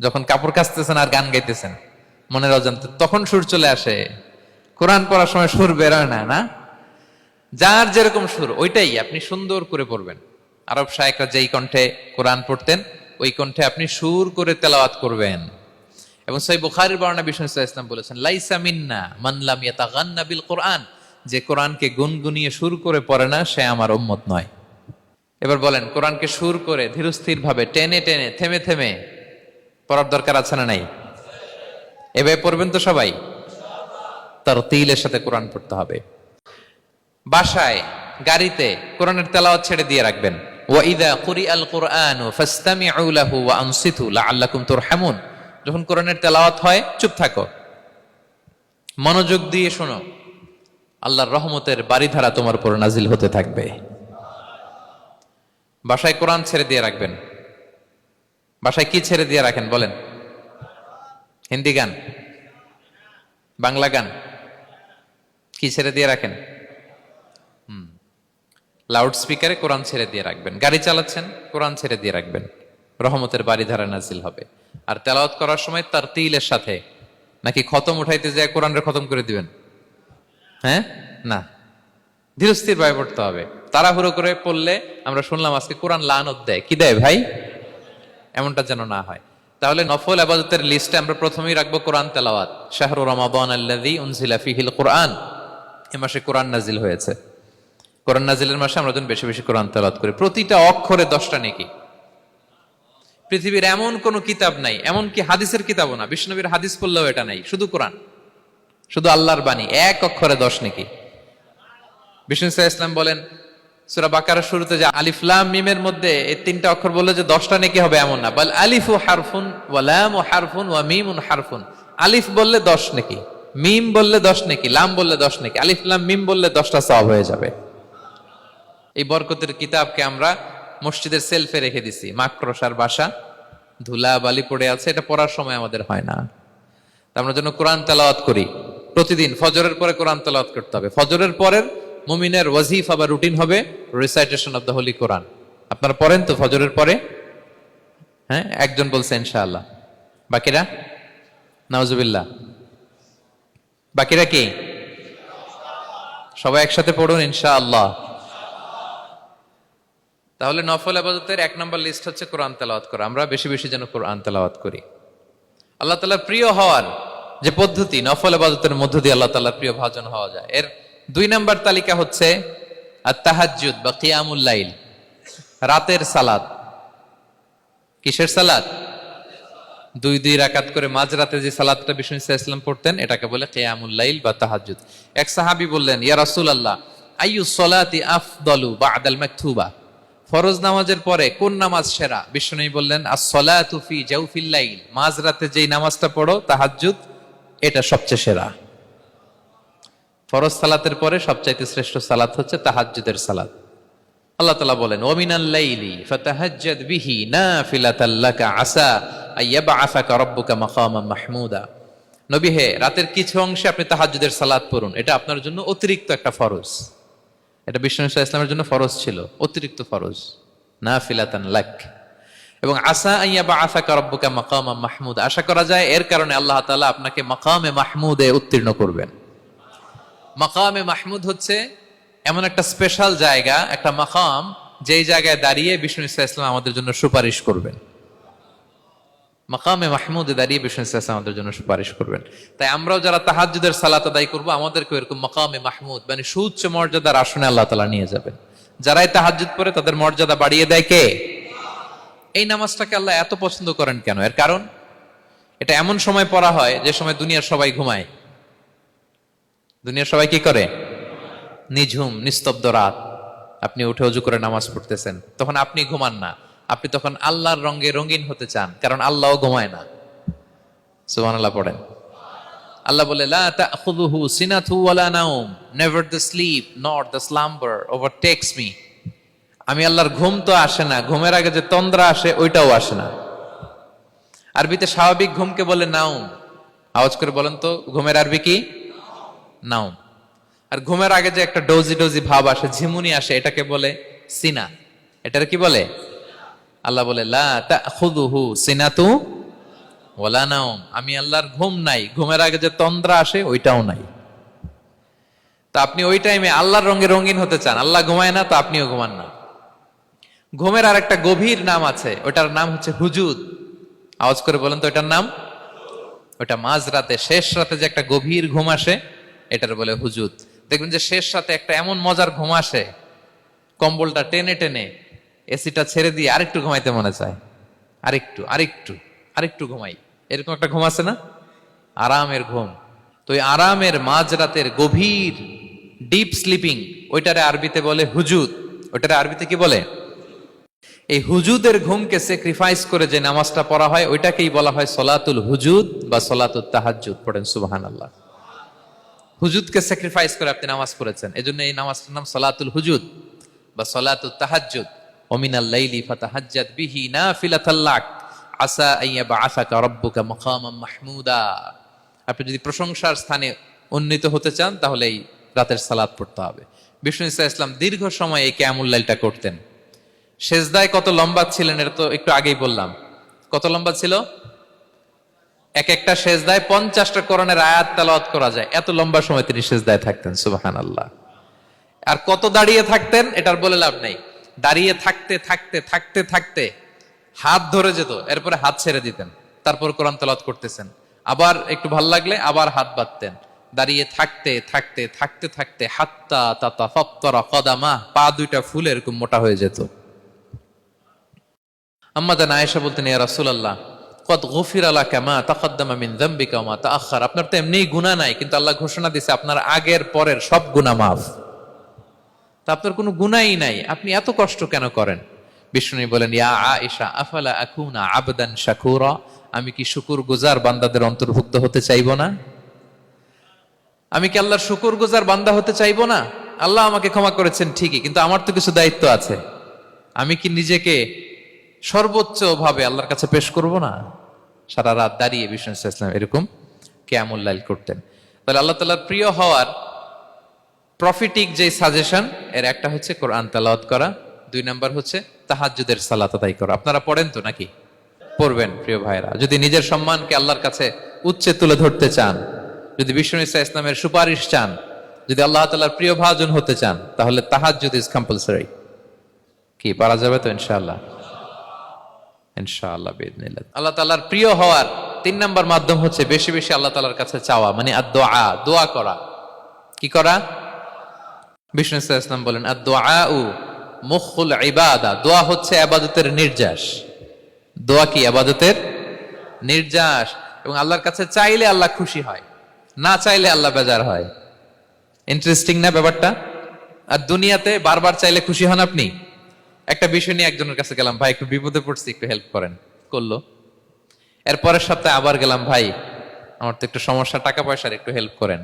Speaker 2: যখন কাপড় কাচতেছেন আর গান গাইতেছেন মনের অজান্তে, তখন সুর চলে আসে। কোরআন পড়ার সময় সুর বেরোয় না, না? যার যেরকম সুর ওইটাই আপনি সুন্দর করে পড়বেন। আরব শায়েখরা যেই কণ্ঠে কোরআন পড়তেন, ওই কণ্ঠে আপনি সুর করে তেলাওয়াত করবেন। এবং সহিহ বুখারীর বর্ণনা বিষ্ণু ইসলাম বলেছেন, লাইসা মিন্না মান লাম ইয়াতাগান্না বিল কোরআন, যে কোরআনকে গুনগুনিয়ে সুর করে পড়ে না, সে আমার উম্মত নয়। এবার বলেন, কোরআনকে সুর করে ধীরস্থির ভাবে টেনে টেনে থেমে থেমে পড়ার দরকার আছে না নাই? এভাবে পড়বেন তো সবাই? তারতিলের সাথে কোরআন পড়তে হবে। বাসায়, গাড়িতে কোরআনের তেলাওয়াত ছেড়ে দিয়ে রাখবেন। ওয়া ইযা কুরিআল কুরআনু ফাসতামিউ লাহু ওয়া আনসিতু লাআল্লাকুম তুরহামুন, যখন কোরআনের তেলাওয়াত হয় চুপ থাকো, মনোযোগ দিয়ে শোনো, আল্লাহর রহমতের বারিধারা তোমার উপর নাজিল হতে থাকবে। বাসায় কোরআন ছেড়ে দিয়ে রাখবেন। বাসায় কি ছেড়ে দিয়ে রাখেন বলেন? হিন্দি গান, বাংলা গান, কি ছেড়ে দিয়ে রাখেন? লাউড স্পিকারে কোরআন ছেড়ে দিয়ে রাখবেন। গাড়ি চালাচ্ছেন, কোরআন ছেড়ে দিয়ে রাখবেন, রহমতের বারিধারা নাজিল হবে। আর তেলাওয়াত করার সময় তারতিলের সাথে, নাকি খতম উঠাইতে যায় কোরআনের খতম করে দিবেন? হ্যাঁ, না, ধীরস্থির ভাবে পড়তে হবে। তাড়াহুড়ো করে পড়লে, আমরা শুনলাম আজকে কোরআন লানত দেয়, কি দেয় ভাই? এমনটা যেন না হয়। তাহলে নফল ইবাদতের লিস্টে আমরা প্রথমেই রাখবো কোরআন তেলাওয়াত। শাহরু রমাদান আল্লাযী উনজিলা ফীহিল কুরআন, এই মাসে কোরআন নাজিল হয়েছে। কোরআন নাজিলের মাসে আমরা যেন বেশি বেশি কোরআন তেলাওয়াত করি। প্রতিটা অক্ষরে 10টা নেকি। পৃথিবীর এমন কোন কিতাব নাই, এমন কি হাদিসের কিতাবও না, বিষ্ণুনবীর হাদিস পড়লেও এটা নাই, শুধু কোরআন, শুধু আল্লাহর বাণী, এক অক্ষরে 10 নেকি। বিষ্ণু ইসলাম বলেন সূরা বাকারার শুরুতে যে আলিফ লাম মিমের মধ্যে এই 3টা অক্ষর বললে যে 10টা নেকি হবে এমন না, বল আলিফু হারফুন ওয়া লামু হারফুন ওয়া মিমুন হারফুন। আলিফ বললে 10 নেকি, মিম বললে 10 নেকি, লাম বললে 10 নেকি, আলিফ লাম মিম বললে 10টা সওয়াব হয়ে যাবে। এই বরকতের কিতাবকে আমরা মসজিদের সেলফে রেখে দিছি। মাকড়সার বাসা, ধুলা বালি পড়ে আছে, এটা পড়ার সময় আমাদের হয় না। আমরা যেন কোরআন তেলাওয়াত করি প্রতিদিন। ফজরের পরে কোরআন তেলাওয়াত করতে হবে। ফজরের পরের মুমিনের ওয়াজিফা বা রুটিন হবে রিসাইটেশন অফ দ্য হোলি কোরআন। আপনারা পড়েন তো ফজরের পরে? হ্যাঁ, একজন বলছে ইনশাআল্লাহ, বাকিরা নাউজুবিল্লাহ। বাকিরা কি? সবাই একসাথে পড়ুন ইনশাআল্লাহ। তাহলে নফল ইবাদতের 1 নম্বর লিস্ট হচ্ছে কোরআন তেলাওয়াত করা। আমরা বেশি বেশি যেন কোরআন তেলাওয়াত করি। আল্লাহ তাআলার প্রিয় হওয়ার যে পদ্ধতি, নফল ইবাদতের মধ্য দিয়ে আল্লাহ তাআলার প্রিয় ভাজন হওয়া যায়। এর 2 নম্বর তালিকা হচ্ছে আত-তাহাজ্জুদ বা কিয়ামুল লাইল, রাতের সালাত। কিসের সালাত? 2 রাকাত করে মাঝরাতে যে সালাতটা বিষ্ণু ইসলাম পড়তেন, এটাকে বলে কিয়ামুল লাইল বা তাহাজ্জুদ। এক সাহাবী বললেন, ইয়া রাসূলুল্লাহ, আইয়ুস সালাতি আফদালু বা'দাল মাকতুবা, ফরজ নামাজের পরে কোন নামাজ সেরা? বিষ্ণু বললেন, আস-সালাতু ফি জাওফিল লাইল, মাঝরাতে যেই নামাজটা পড়ো তাহাজ্জুদ, এটা সবচেয়ে সেরা। ফরজ সালাতের পরে সবচাইতে শ্রেষ্ঠ সালাত হচ্ছে তাহাজ্জুদের সালাত। আল্লাহ তাআলা বলেন, ওয়া মিনাল লাইলি ফাতাহাজ্জাদ বিহি নাফিলাতাল লাকা আসা আইয়াবআসাকা রাব্বুকা মাকামান মাহমুদা। নবী হে, রাতের কিছু অংশে আপনি তাহাজ্জুদের সালাত পড়ুন, এটা আপনার জন্য অতিরিক্ত একটা ফরজ। এটা বিষ্ণু ইসলামের জন্য ফরজ ছিল, অতিরিক্ত ফরজ, নাফিলাতান লাক। এবং আসা আইয়াবআসাকা রাব্বুকা মাকামান মাহমুদা, আশা করা যায় এর কারণে আল্লাহ তাআলা আপনাকে মাকামে মাহমুদে উত্তীর্ণ করবেন। মাকামে মাহমুদ হচ্ছে এমন একটা স্পেশাল জায়গা, একটা মাকাম যেই জায়গায় দাঁড়িয়ে বিষ্ণু ইসলাম আমাদের জন্য সুপারিশ করবেন। মাকামে মাহমুদে দাঁড়িয়ে বিষ্ণু ইসলাম আমাদের জন্য সুপারিশ করবেন। তাই আমরাও যারা তাহাজ্জুদের সালাত আদায় করবো, আমাদেরকে এরকম মাকামে মাহমুদ মানে সুউচ্চ মর্যাদার আসনে আল্লাহ তাআলা নিয়ে যাবেন। যারাই তাহাজ্জুদ পড়ে তাদের মর্যাদা বাড়িয়ে দেয় কে? এই নামাজটাকে আল্লাহ এত পছন্দ করেন কেন? এর কারণ, এটা এমন সময় পড়া হয় যে সময় দুনিয়ার সবাই ঘুমায়। দুনিয়ার সবাই কি করে? নিঝুম নিস্তব্ধ রাত, আপনি উঠে অজু করে নামাজ পড়তেছেন, তখন আপনি ঘুমান না, আপনি তখন আল্লাহর রঙে রঙিন হতে চান, কারণ আল্লাহও ঘুমায় না। সুবহানাল্লাহ পড়েন। আল্লাহ বলে, লা তাখুযুহু সিনাতু ওয়ালা নাওম, never the sleep nor the slumber overtakes me. আমি আল্লাহর ঘুম তো আসে না, ঘুমের আগে যে তন্দ্রা আসে ওইটাও আসে না। আরবিতে স্বাভাবিক ঘুমকে বলে নাওম। আওয়াজ করে বলেন তো, ঘুমের আরবি কি? নাওম। আর ঘুমের আগে যে একটা ডোজি ডোজি ভাব আসে, ঝিমুনি আসে, এটাকে বলে সিনা। এটার কি বলে? আল্লাহ বলে, লা তাখুযুহু সিনাতু ওয়ালা নাওম, আমি আল্লাহর ঘুম নাই, ঘুমের আগে যে তন্দ্রা আসে ওইটাও নাই। তা আপনি ওই টাইমে আল্লাহর রঙে রঙিন হতে চান, আল্লাহ ঘুমায় না, তো আপনিও ঘুমান না। ঘুমের আর একটা গভীর নাম আছে, ওটার নাম হচ্ছে হুজুদ। আওয়াজ করে বলেন তো, এটার নাম? ওটা মাঝরাতে, শেষ রাতে যে একটা গভীর ঘুম আসে, এটার বলে হুজুদ। দেখবেন যে শেষ রাতে একটা এমন মজার ঘুম আসে, কম্বলটা টেনে টেনে এসিটা ছেড়ে দিয়ে আরেকটু ঘুমাইতে মনে চায়, আরেকটু আরেকটু আরেকটু ঘুমাই, এরকম একটা ঘুম আছে না? আরামের ঘুম। তো এই আরামের মাঝরাতের গভীর ডিপ স্লিপিং, ওইটারে আরবিতে বলে হুজুদ। ওইটারে আরবিতে কি বলে? এই হুজুদের ঘুমকে স্যাক্রিফাইস করে যে নামাজটা পড়া হয়, ওইটাকেই বলা হয় সলাতুল হুজুদ বা সলাতুত তাহাজ্জুদ। পড়েন সুবহানাল্লাহ। হুজুদকে স্যাক্রিফাইস করে আপনি নামাজ পড়েছেন, এজন্য এই নামাজটার নাম সলাতুল হুজুদ বা সলাতুত তাহাজ্জুদ। ওয়া মিনাল লাইলি ফাতাহাজ্জাদ বিহি নাফিলাতাল লাক আসা আইয়াবআসাকা রাব্বুকা মাকামান মাহমুদা। আপনি যদি প্রশংসার স্থানে উন্নীত হতে চান, তাহলে এই রাতের সালাত পড়তে হবে। বিষ্ণু ইসলাম দীর্ঘ সময় এই কিয়ামুল লাইলটা করতেন। সেজদায় কত লম্বা ছিলেন এটা তো একটু আগেই বললাম। কত লম্বা ছিল? এক একটা সেজদায় 50টা কোরআনের আয়াত তেলাওয়াত করা যায়, এত লম্বা সময় তিনি সেজদায় থাকতেন। সুবহানাল্লাহ। আর কত দাঁড়িয়ে থাকতেন এটার বলে লাভ নাই। দাঁড়িয়ে থাকতে থাকতে থাকতে থাকতে হাত ধরে যেত, এরপরে হাত ছেড়ে দিতেন, তারপর কোরআন তেলাওয়াত করতেছেন। আবার একটু ভাল লাগলে আবার হাত বাঁধতেন। দাঁড়িয়ে থাকতে থাকতে থাকতে থাকতে হাত্তা তাতাফাত্তারা কদামা, পা দুইটা ফুলে এরকম মোটা হয়ে যেত। আম্মা জান আয়েশা বলতেন, ইয়া রাসূলুল্লাহ কদ গুফিরা লাকা মা তাকদ্দামা মিন যামবিকা ওয়া মা তাআখার। আপনার তো এমনিই গুনাহ নাই, কিন্তু আল্লাহ ঘোষণা দিয়েছে আপনার আগের পরের সব গুনাহ মাফ। তা আপনার কোনো গুনাহই নাই, আপনি এত কষ্ট কেন করেন? বিষ্ণু বলেন, ইয়া আয়েশা আফালা আকুনা আবদান শাকুরা, আমি কি শুকরগুজার বান্দাদের অন্তর্ভুক্ত হতে চাইবো না? আমি কি আল্লাহর শুকরগুজার বান্দা হতে চাইবো না? আল্লাহ আমাকে ক্ষমা করেছেন ঠিকই, কিন্তু আমার তো কিছু দায়িত্ব আছে। আমি কি নিজেকে সর্বোচ্চ ভাবে আল্লাহর কাছে পেশ করব না? সারা রাত দাঁড়িয়ে বিষ্ণু ইসলাম এরকম কিয়ামুল লাইল করতেন। তাহলে আল্লাহ তাআলার প্রিয় হওয়ার প্রফিটিক যে সাজেশন, এর একটা হচ্ছে কোরআন তেলাওয়াত করা, 2 নাম্বার হচ্ছে তাহাজ্জুদের সালাত আদায় করা। আপনারা পড়েন তো নাকি? পড়বেন প্রিয় ভাইরা। যদি নিজের সম্মানকে আল্লাহর কাছে উচ্চে তুলে ধরতে চান, যদি বিষ্ণু ইসলামের সুপারিশ চান, যদি আল্লাহ তাআলার প্রিয় ভাজন হতে চান, তাহলে তাহাজ্জুদ ইজ কম্পালসরি। কি পারা যাবে তো? ইনশাআল্লাহ, ইনশাআল্লাহ বিইذنিল্লাহ। আল্লাহ তাআলার প্রিয় হওয়ার 3 নাম্বার মাধ্যম হচ্ছে বেশি বেশি আল্লাহ তাআলার কাছে চাওয়া, মানে আদ-দুআ, দোয়া করা। কি করা? বিষ্ণু ইসলাম বলেন, আদ-দুআউ মুখুল ইবাদা, দোয়া হচ্ছে ইবাদতের নির্যাস। দোয়া কি? ইবাদতের নির্যাস। এবং আল্লাহর কাছে চাইলে আল্লাহ খুশি হয়, না চাইলে আল্লাহ বেজার হয়। ইন্টারেস্টিং না ব্যাপারটা? আর দুনিয়াতে বারবার চাইলে খুশি হন আপনি? একটা বিষয় নিয়ে একজনের কাছে গেলাম, ভাই একটু বিপদে পড়ছি, একটু হেল্প করেন, করলো। এরপরের সপ্তাহে আবার গেলাম, ভাই আমার তো একটু সমস্যা, টাকা পয়সার, একটু হেল্প করেন।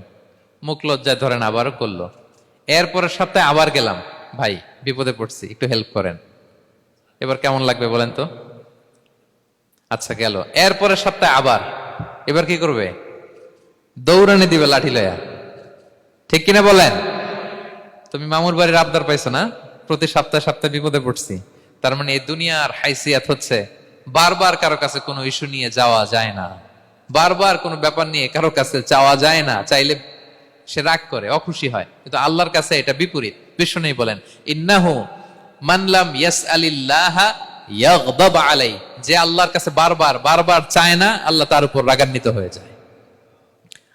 Speaker 2: মুখ লজ্জায় ধরেন, আবারও করলো। এরপরের সপ্তাহে আবার গেলাম, ভাই বিপদে পড়ছি, একটু হেল্প করেন। এবার কেমন লাগবে বলেন তো? আচ্ছা গেল। এরপরের সপ্তাহে আবার, এবার কি করবে? দৌড়ানি দিবে লাঠি লয়া। ঠিক কিনা বলেন? তুমি মামুর বাড়ির আবদার পাইছো না, প্রতি সপ্তাহে সপ্তাহে বিপদে পড়ছি। তার মানে এই দুনিয়ার হাইসিয়াত হচ্ছে বারবার কারো কাছে কোনো ইস্যু নিয়ে যাওয়া যায় না, বারবার কোনো ব্যাপার নিয়ে কারো কাছে চাওয়া যায় না। চাইলে সে রাগ করে, অখুশি হয়, কিন্তু আল্লাহর কাছে এটা বিপরীত। বিষ্ণু বলেন, ইন্নাহু মান লাম ইয়াসআলিল্লাহা ইয়াগদাব আলাই, যে আল্লাহর কাছে বারবার বারবার চায় না, আল্লাহ তার উপর রাগান্বিত হয়ে যায়।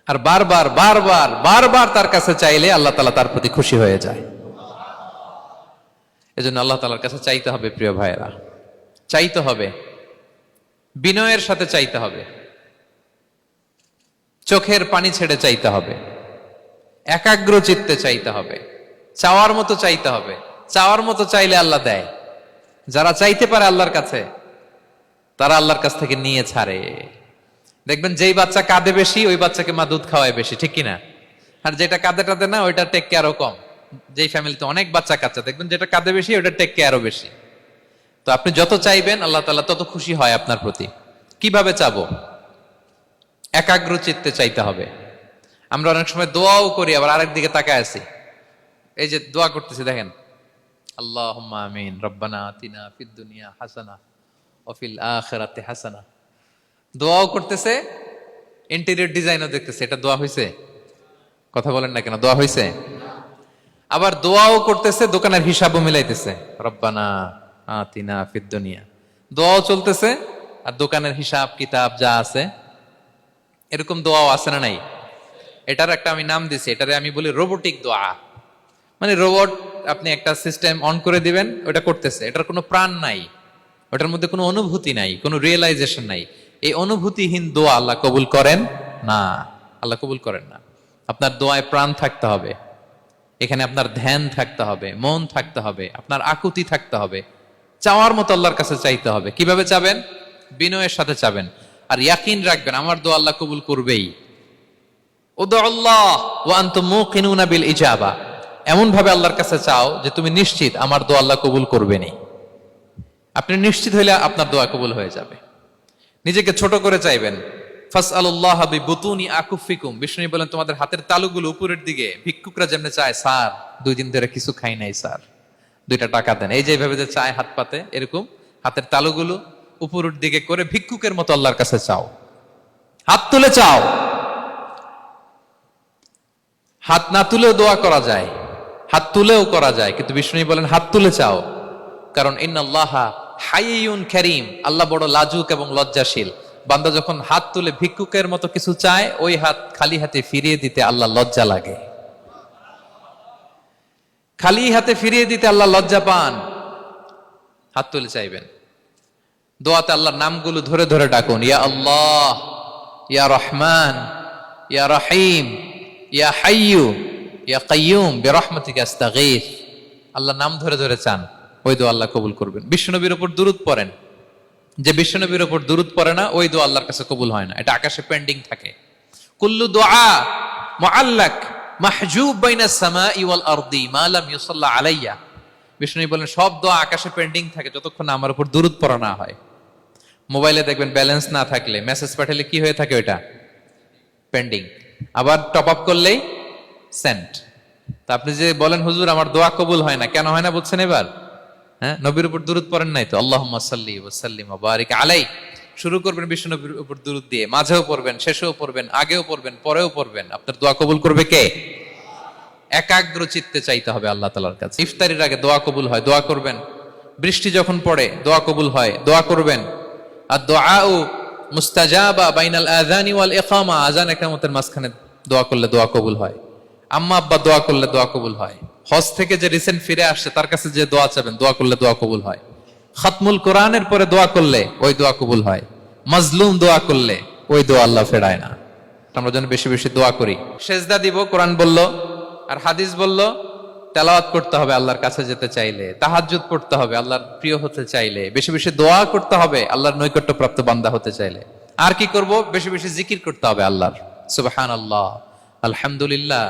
Speaker 2: আর বারবার বারবার বারবার তার কাছে চাইলে আল্লাহ তাআলা তার প্রতি খুশি হয়ে যায়। এজন্য আল্লাহ তাআলার কাছে চাইতে হবে প্রিয় ভাইয়েরা, চাইতে হবে, বিনয়ের সাথে চাইতে হবে, চোখের পানি ছেড়ে চাইতে হবে, একাগ্র চিত্তে চাইতে হবে, চাওয়ার মতো চাইতে হবে। চাওয়ার মতো চাইলে আল্লাহ দেয়। যারা চাইতে পারে আল্লাহর কাছে, তারা আল্লাহর কাছ থেকে নিয়ে ছাড়ে। দেখবেন যেই বাচ্চা কাঁদে বেশি, ওই বাচ্চাকে মা দুধ খাওয়ায় বেশি, ঠিক কিনা? আর যেটা কাঁদে টাদে না, ওইটা টেক কেয়ারও কম। যেই ফ্যামিলিতে অনেক বাচ্চা কাচ্চা, দেখবেন যেটা কাঁদে বেশি, ওইটা টেক কেয়ারও বেশি। তো আপনি যত চাইবেন আল্লাহ তাআলা তত খুশি হয় আপনার প্রতি। কিভাবে চাবো? একাগ্র চিত্তে চাইতে হবে। আমরা অনেক সময় দোয়াও করি, আবার আরেক দিকে তাকায় আছি। এই যে দোয়া করতেছি, দেখেন, আল্লাহুম্মা আমিন, রব্বানা আতিনা ফিদ দুনিয়া হাসানা ওয়া ফিল আখিরাতি হাসানা। দোয়াও করতেছে, ইন্টেরিয়র ডিজাইনও দেখতেছে। এটা দোয়া হইছে? কথা বলেন না কেন, দোয়া হইছে? আবার দোয়াও করতেছে, দোকানের হিসাবও মিলাইতেছে, রব্বানা আতিনা ফিদ দুনিয়া। দোয়াও চলতেছে আর দোকানের হিসাব কিতাব যা আছে, এরকম দোয়াও আছে না নাই? এটার একটা আমি নাম দিছি, এটারে আমি বলি রোবোটিক দোয়া। মানে রোবট, আপনি একটা সিস্টেম অন করে দিবেন, ওটা করতেছে, এটার কোনো প্রাণ নাই, ওটার মধ্যে কোনো অনুভূতি নাই, কোনো রিয়েলাইজেশন নাই। এই অনুভূতিহীন দোয়া আল্লাহ কবুল করেন না, আল্লাহ কবুল করেন না। আপনার দোয়ায় প্রাণ থাকতে হবে, এখানে আপনার ধ্যান থাকতে হবে, মন থাকতে হবে, আপনার আকুতি থাকতে হবে, চাওয়ার মতো আল্লাহর কাছে চাইতে হবে। কিভাবে চাবেন? বিনয়ের সাথে চাবেন, আর ইয়াকিন রাখবেন আমার দোয়া আল্লাহ কবুল করবেই। উদুল্লাহ ওয়া আনতুম মুকিনুনা বিল ইজাবা, এমন ভাবে আল্লাহর কাছে চাও যে তুমি নিশ্চিত আমার দোয়া আল্লাহ কবুল করবেনই। আপনি নিশ্চিত হইলে আপনার দোয়া কবুল হয়ে যাবে। নিজেকে ছোট করে চাইবেন। ফাসআলুল্লাহ বিবুতুনি আকুফিকুম, বিষ্ণু বলেন তোমাদের হাতের তালুগুলো উপরের দিকে। ভিক্ষুকরা যেমনে চায়, স্যার 2 দিন ধরে কিছু খাই নাই স্যার, 2টা টাকা দেন, এই যে এইভাবে যে চায় হাত পাতে, এরকম হাতের তালুগুলো উপরের দিকে করে ভিক্ষুকের মতো আল্লাহর কাছে চাও। হাত তুলে চাও, হাত না তুলেও দোয়া করা যায়, হাত তুলেও করা যায়, কিন্তু বিষ্ণু বলেন হাত তুলে চাও। কারণ ইন্নাল্লাহা হাইয়ুন কারীম, আল্লাহ বড় লাজুক এবং লজ্জাশীল। বান্দা যখন হাত তুলে ভিক্ষুকের মতো কিছু চায়, ওই হাত খালি হাতে ফিরিয়ে দিতে আল্লাহ লজ্জা লাগে। খালি হাতে ফিরিয়ে দিতে আল্লাহ লজ্জা পান। হাত তুলে চাইবেন। দোয়াতে আল্লাহর নামগুলো ধরে ধরে ডাকুন, ইয়া আল্লাহ, ইয়া রহমান, ইয়া রহিম, ইয়া হাইয়ু, ইয়া কাইয়ুম বিরহমাতিকা আস্তাগীথ। আল্লাহর নাম ধরে ধরে চান, ওই দোয়া আল্লাহ কবুল করবেন। বিশ্বনবীর উপর দুরূদ পড়েন, যে বিশ্বনবীর উপর দুরূদ পড়ে না, ওই দোয়া আল্লাহর কাছে কবুল হয় না, এটা আকাশে পেন্ডিং থাকে। কুল্লু দুআ মুআল্লাক মাহজুব বাইনাস সামাই ওয়াল আরদি মা লাম ইউসাল্লা আলাইয়া। বিষ্ণু বলেন সব দোয়া আকাশে পেন্ডিং থাকে যতক্ষণ না আমার উপর দুরূদ পড়া না হয়। মোবাইলে দেখবেন ব্যালেন্স না থাকলে, মেসেজ পাঠালে কি হয়ে থাকে, ওইটা পেন্ডিং। আবার টপ আপ করলেই সেন্ট। তা আপনি যে বলেন হুজুর আমার দোয়া কবুল হয় না, কেন হয় না বলছেন এবার? হ্যাঁ, নবীর উপর দুরূদ পড়েন নাই তো। আল্লাহুম্মা সাল্লি ওয়া সাল্লিম ওয়া বারিক আলাই। শুরু করবেন বিশ্ব নবীর উপর দুরূদ দিয়ে, মাঝেও পড়বেন, শেষেও পড়বেন, আগেও পড়বেন, পরেও পড়বেন। আপনার দোয়া কবুল করবে কে? একাগ্র চিত্তে চাইতে হবে আল্লাহ তাআলার কাছে। ইফতারির আগে দোয়া কবুল হয়, দোয়া করবেন। বৃষ্টি যখন পড়ে দোয়া কবুল হয়, দোয়া করবেন। আর দুআউ মুস্তাজাবা বাইনাল আযানি ওয়াল ইকামা, আযান ইকামতের মাঝখানে দোয়া করলে দোয়া কবুল হয়। আম্মা আব্বা দোয়া করলে দোয়া কবুল হয়। হজ থেকে যে রিসেন্ট ফিরে আসছে তার কাছে যে দোয়া চাবেন, দোয়া করলে দোয়া কবুল হয়। খাতমুল কোরআনের পরে দোয়া করলে ওই দোয়া কবুল হয়। মাজলুম দোয়া করলে ওই দোয়া আল্লাহ ফেরায় না। আমরা যেন বেশি বেশি দোয়া করি। সেজদা দিব, কোরআন বলল আর হাদিস বলল। তেলাওয়াত করতে হবে আল্লাহর কাছে যেতে চাইলে, তাহাজ্জুদ পড়তে হবে আল্লাহর প্রিয় হতে চাইলে, বেশি বেশি দোয়া করতে হবে আল্লাহর নৈকট্যপ্রাপ্ত বান্দা হতে চাইলে। আর কি করব? বেশি বেশি জিকির করতে হবে আল্লাহর। সুবহানাল্লাহ, আলহামদুলিল্লাহ,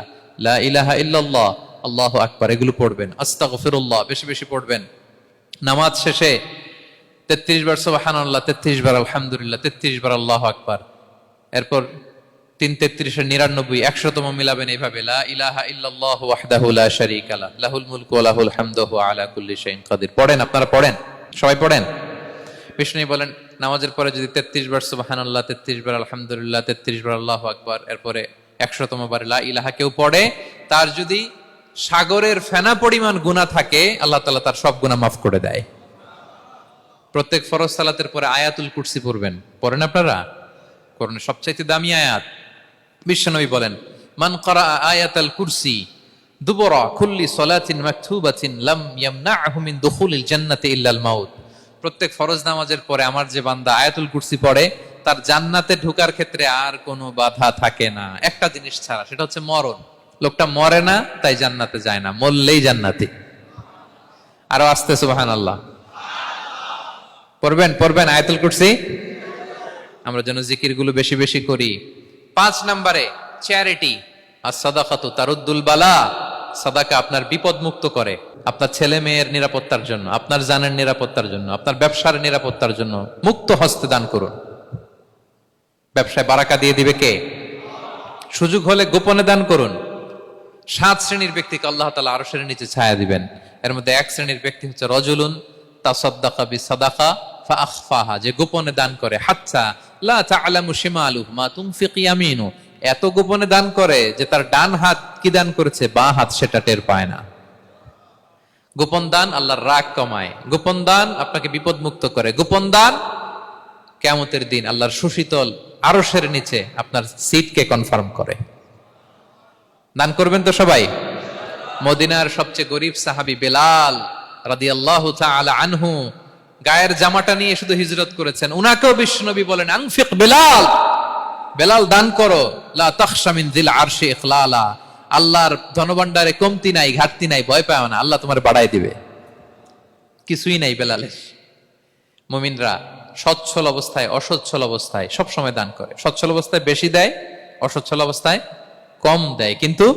Speaker 2: লা ইলাহা ইল্লাল্লাহ, আল্লাহু আকবার, এগুলো পড়বেন। আস্তাগফিরুল্লাহ বেশি বেশি পড়বেন। নামাজ শেষে 33 বার সুবহানাল্লাহ, 33 বার আলহামদুলিল্লাহ, 33 বার আল্লাহু আকবার। এরপর 3 33 99 100তম মিলাবেন এইভাবে, লা ইলাহা ইল্লাল্লাহু ওয়াহদাহু লা শারীকা লাহু লাহুল মুলকু ওয়া লাহুল হামদু ওয়া আলা কুল্লি শাইইন কাদির। পড়েন, আপনারা পড়েন, সবাই পড়েন। বিষ্ণু বলেন নামাজের পরে যদি 33 বার সুবহানাল্লাহ, 33 বার আলহামদুলিল্লাহ, 33 বার আল্লাহু আকবার, এরপরে 100তম বার লা ইলাহা কেউ পড়ে, তার যদি সাগরের ফেনা পরিমাণ গুনাহ থাকে, আল্লাহ তাআলা তার সব গুনাহ মাফ করে দেয়। প্রত্যেক ফরজ সালাতের পরে আয়াতুল কুরসি পড়বেন, পড়েন আপনারা? কোরআনের সবচাইতে দামি আয়াত। বিশ্বনবী বলেন, মান ক্বারা আয়াতাল কুরসি দুবরা কুল্লি সালাতিন মাকতুবাতিন লাম ইয়ামনাহু মিন দুখুলিল জান্নাতি ইল্লাল মাউত। প্রত্যেক ফরজ নামাজের পরে আমার যে বান্দা আয়াতুল কুরসি পড়ে, তার জান্নাতে ঢোকার ক্ষেত্রে আর কোনো বাধা থাকে না, একটা জিনিস ছাড়া, সেটা হচ্ছে মরণ। লোকটা মরে না, তাই জান্নাতে যায় না, মরলেই জান্নাতি। আরো আস্তে সুবহানাল্লাহ পড়বেন আয়াতুল কুরসি। আমরা যেন জিকির গুলো বেশি বেশি করি। 5 নম্বরে চ্যারিটি, আর সাদাকাতু তারুদ্দুল বালা। সাদাকা আপনার বিপদ মুক্ত করে, আপনার ছেলে মেয়ের নিরাপত্তার জন্য, আপনার জানের নিরাপত্তার জন্য, আপনার ব্যবসার নিরাপত্তার জন্য মুক্ত হস্তে দান করুন। ব্যবসায় বারাকা দিয়ে দিবে কে? সুযোগ হলে গোপনে দান করুন। 7 শ্রেণীর ব্যক্তিকে আল্লাহ তাআলা আরশের নিচে ছায়া দিবেন। এর মধ্যে 1 শ্রেণীর ব্যক্তি হচ্ছে রজুলুন তাসাদ্দাকা বিসাদাকা ফাআখফাহা, যে গোপনে দান করে, হাত্তা লা তা'লামু শিমালুহু মা তুনফিকু ইয়ামিনু, এত গোপনে দান করে যে তার ডান হাত কি দান করেছে, বাঁ হাত সেটা টের পায় না। গোপন দান আল্লাহর রাগ কমায়, গোপন দান আপনাকে বিপদ মুক্ত করে, গোপন দান কিয়ামতের দিন আল্লাহর সুশীতল আরশের নিচে আপনার সিটকে কনফার্ম করে। দান করবেন তো সবাই? মদিনার সবচেয়ে গরিব সাহাবী বেলাল রাদিয়াল্লাহু তাআলা আনহু গায়ের জামাটা নিয়ে শুধু হিজরত করেছেন, উনাকেও বিশ্বনবী বলেন, আনফিক বেলাল, বেলাল দান করো, লা তাখশা মিন যিল আরশি ইখলালা, আল্লাহর ধনভাণ্ডারে কমতি নাই, ঘাটতি নাই, ভয় পাও না, আল্লাহ তোমার বাড়াই দিবে। কিছুই নাই বেলালের। মুমিনরা সচ্ছল অবস্থায়, অসচ্ছল অবস্থায় সব সময় দান করে। সচ্ছল অবস্থায় বেশি দেয়, অসচ্ছল অবস্থায় কম দেয়, কিন্তু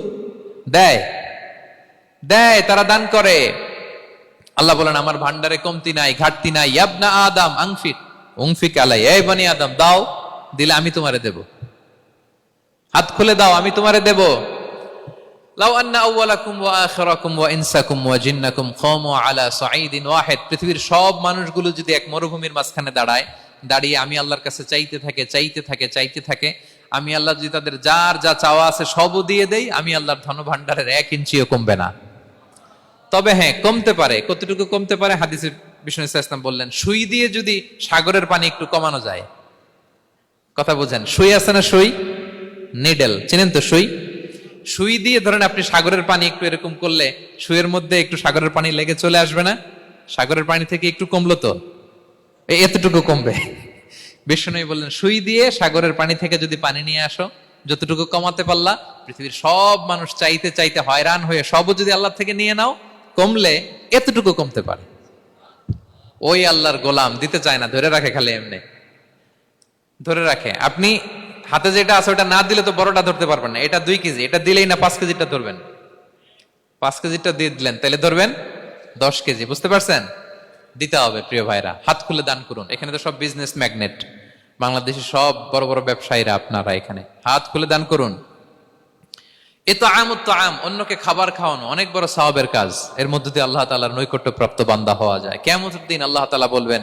Speaker 2: দেয়, তারা দান করে। আল্লাহ বলেন, আমার ভান্ডারে কমতি নাই, ঘাটতি নাই। ইয়াবনা আদম আনফিক উনফিক আলাই, এই বনি আদম দাও, দিলে আমি তোমারে দেব। হাত খুলে দাও, আমি তোমারে দেব। লাউ আন্না আউওয়ালাকুম ওয়া আখিরাকুম ওয়া ইনসাকুম ওয়া জিন্নাকুম কামু আলা সাঈদিন ওয়াহিদ, পৃথিবীর সব মানুষগুলো যদি এক মরুভূমির মাঝখানে দাঁড়িয়ে আমি আল্লাহর কাছে চাইতে থাকে, আমি আল্লাহ যদি তাদের যার যা চাওয়া আছে সবও দিয়ে দেই, আমি আল্লাহর ধনভাণ্ডারের 1 ইঞ্চিও কমবে না। তবে হ্যাঁ, কমতে পারে। কতটুকু কমতে পারে? হাদিসে বিষ্ণু ইসলাম বললেন, সুই দিয়ে যদি সাগরের পানি একটু কমানো যায়। কথা বুঝেন? সুই আছে না, সুই, নিডেল, চিনেন তো সুই? সুই দিয়ে ধরেন আপনি সাগরের পানি একটু এরকম করলে, সুইয়ের মধ্যে একটু সাগরের পানি লেগে চলে আসবে না? সাগরের পানি থেকে একটু কমলো তো, এতটুকু কমবে। বিষ্ণু বললেন, সুই দিয়ে সাগরের পানি থেকে যদি পানি নিয়ে আসো, যতটুকু কমাতে পারলা, পৃথিবীর সব মানুষ চাইতে হয়রান হয়ে সবও যদি আল্লাহ থেকে নিয়ে নাও, কমলে এতটুকু কমতে পারে। ওই আল্লাহর গোলাম দিতে চায় না, ধরে রাখে, খালি এমনি ধরে রাখে। আপনি হাতে যেটা আছে ওটা না দিলে তো বড়টা ধরতে পারবেন না। এটা 2 কেজি, এটা দিলেই না 5 কেজিটা ধরবেন। 5 কেজিটা দিয়ে দিলেন, তাহলে ধরবেন 10 কেজি। বুঝতে পারছেন? দিতে হবে প্রিয় ভাইরা, হাত খুলে দান করুন। এখানে তো সব বিজনেস ম্যাগনেট, বাংলাদেশের সব বড় বড় ব্যবসায়ীরা আপনারা এখানে, হাত খুলে দান করুন। অন্যকে খাবার খাওয়ানো অনেক বড় সওয়াবের কাজ। এর মধ্যে দিয়ে আল্লাহ তাআলার নৈকট্য প্রাপ্ত বান্দা হওয়া যায়। কিয়ামতের দিন আল্লাহ তাআলা বলবেন,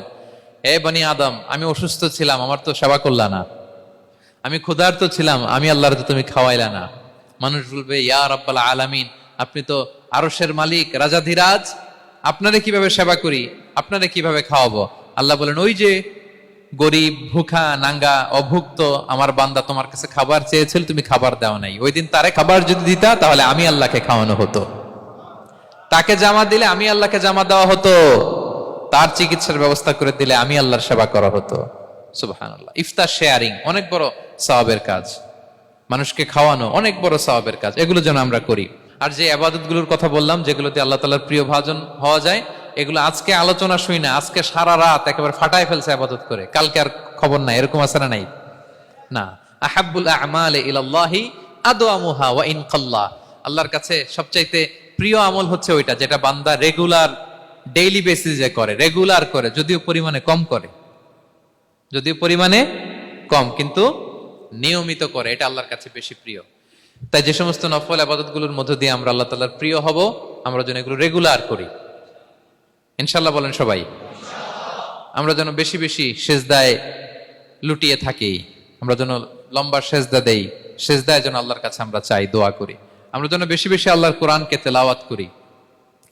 Speaker 2: হে বনি আদম, আমি অসুস্থ ছিলাম, আমার তো সেবা করলা না। আমি ক্ষুধার্ত ছিলাম, আমি আল্লাহর তো তুমি খাওয়াইলা না। মানুষ বলবে, ইয়া রাব্বাল আলামিন, আপনি তো আরশের মালিক, রাজাধিরাজ, আপনারে কিভাবে সেবা করি, আপনারে কিভাবে খাওয়াবো? আল্লাহ বলেন, ওই যে গরিব, ভুখা, নাঙ্গা, অভুক্ত আমার বান্দা তোমার কাছে খাবার চেয়েছিল, তুমি খাবার দাও নাই। ওই দিন তারে খাবার যদি দিতা, তাহলে আমি আল্লাহকে খাওয়ানো হতো। তাকে জামা দিলে আমি আল্লাহকে জামা দেওয়া হতো। তার চিকিৎসার ব্যবস্থা করে দিলে আমি আল্লাহর সেবা করা হতো। সুবহানাল্লাহ। ইফতার শেয়ারিং অনেক বড় সওয়াবের কাজ, মানুষকে খাওয়ানো অনেক বড় সওয়াবের কাজ। এগুলো যেন আমরা করি। আর যে ইবাদতগুলোর কথা বললাম, যেগুলোতে আল্লাহ তাআলার প্রিয় ভাজন হওয়া যায়, এগুলো আজকে আলোচনা শুই না, আজকে সারা রাত একেবারে ফাটায় ফেলছে ইবাদত করে, কালকে আর খবর নাই, এরকম আছে না নাই? না। আহাব্বুল আ'মালি ইলাল্লাহি আদওয়ামুহা ওয়া ইন কাল্লা, আল্লাহর কাছে সবচাইতে প্রিয় আমল হচ্ছে ওইটা যেটা বান্দা রেগুলার, ডেইলি বেসিসে করে, রেগুলার করে, যদিও পরিমাণে কম, কিন্তু নিয়মিত করে, এটা আল্লাহর কাছে বেশি প্রিয়। তাই যে সমস্ত নফল ইবাদতগুলোর মধ্য দিয়ে আমরা আল্লাহ তাআলার প্রিয় হব, আমরা যেন এগুলো রেগুলার করি, ইনশাআল্লাহ বলেন সবাই। আমরা যেন বেশি বেশি সেজদায় লুটিয়ে থাকি, আমরা যেন লম্বা সেজদা দেই, সেজদায় যেন আল্লাহর কাছে আমরা চাই, দোয়া করি। আমরা যেন বেশি বেশি আল্লাহর কোরআনকে তেলাওয়াত করি,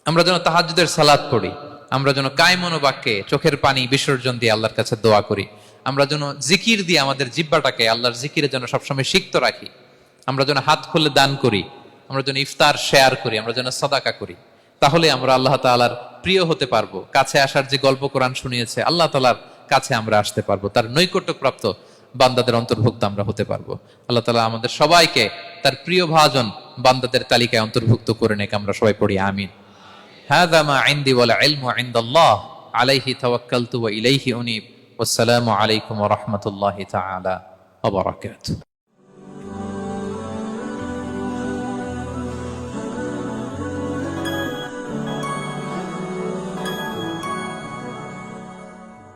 Speaker 2: আমরা যেন তাহাজ্জুদের সালাত পড়ি, আমরা যেন কায়মন বাক্যে চোখের পানি বিসর্জন দিয়ে আল্লাহর কাছে দোয়া করি, আমরা যেন জিকির দিয়ে আমাদের জিহ্বাটাকে আল্লাহর জিকিরে যেন সবসময় সিক্ত রাখি, আমরা যেন হাত খুলে দান করি, আমরা যেন ইফতার শেয়ার করি, আমরা যেন সাদাকা করি। তাহলে আমরা আল্লাহ তাআলার প্রিয় হতে পারবো। কাছে আসার যে গল্প কোরআন শুনিয়েছে, আল্লাহ তাআলার কাছে আমরা আসতে পারবো, তার নৈকট্যপ্রাপ্ত বান্দাদের অন্তর্ভুক্ত আমরা হতে পারবো। আল্লাহ তাআলা আমাদের সবাইকে তার প্রিয় ভাজন বান্দাদের তালিকায় অন্তর্ভুক্ত করে নেক। আমরা সবাই পড়ি আমিন। হাযা মা ইনদি ওয়াল ইলমু ইনদাল্লাহ আলাইহি তাওয়াক্কালতু ওয়া ইলাইহি উনীব। ওয়াসসালামু আলাইকুম ওয়া রাহমাতুল্লাহি তাআলা ওয়া বারাকাতুহু।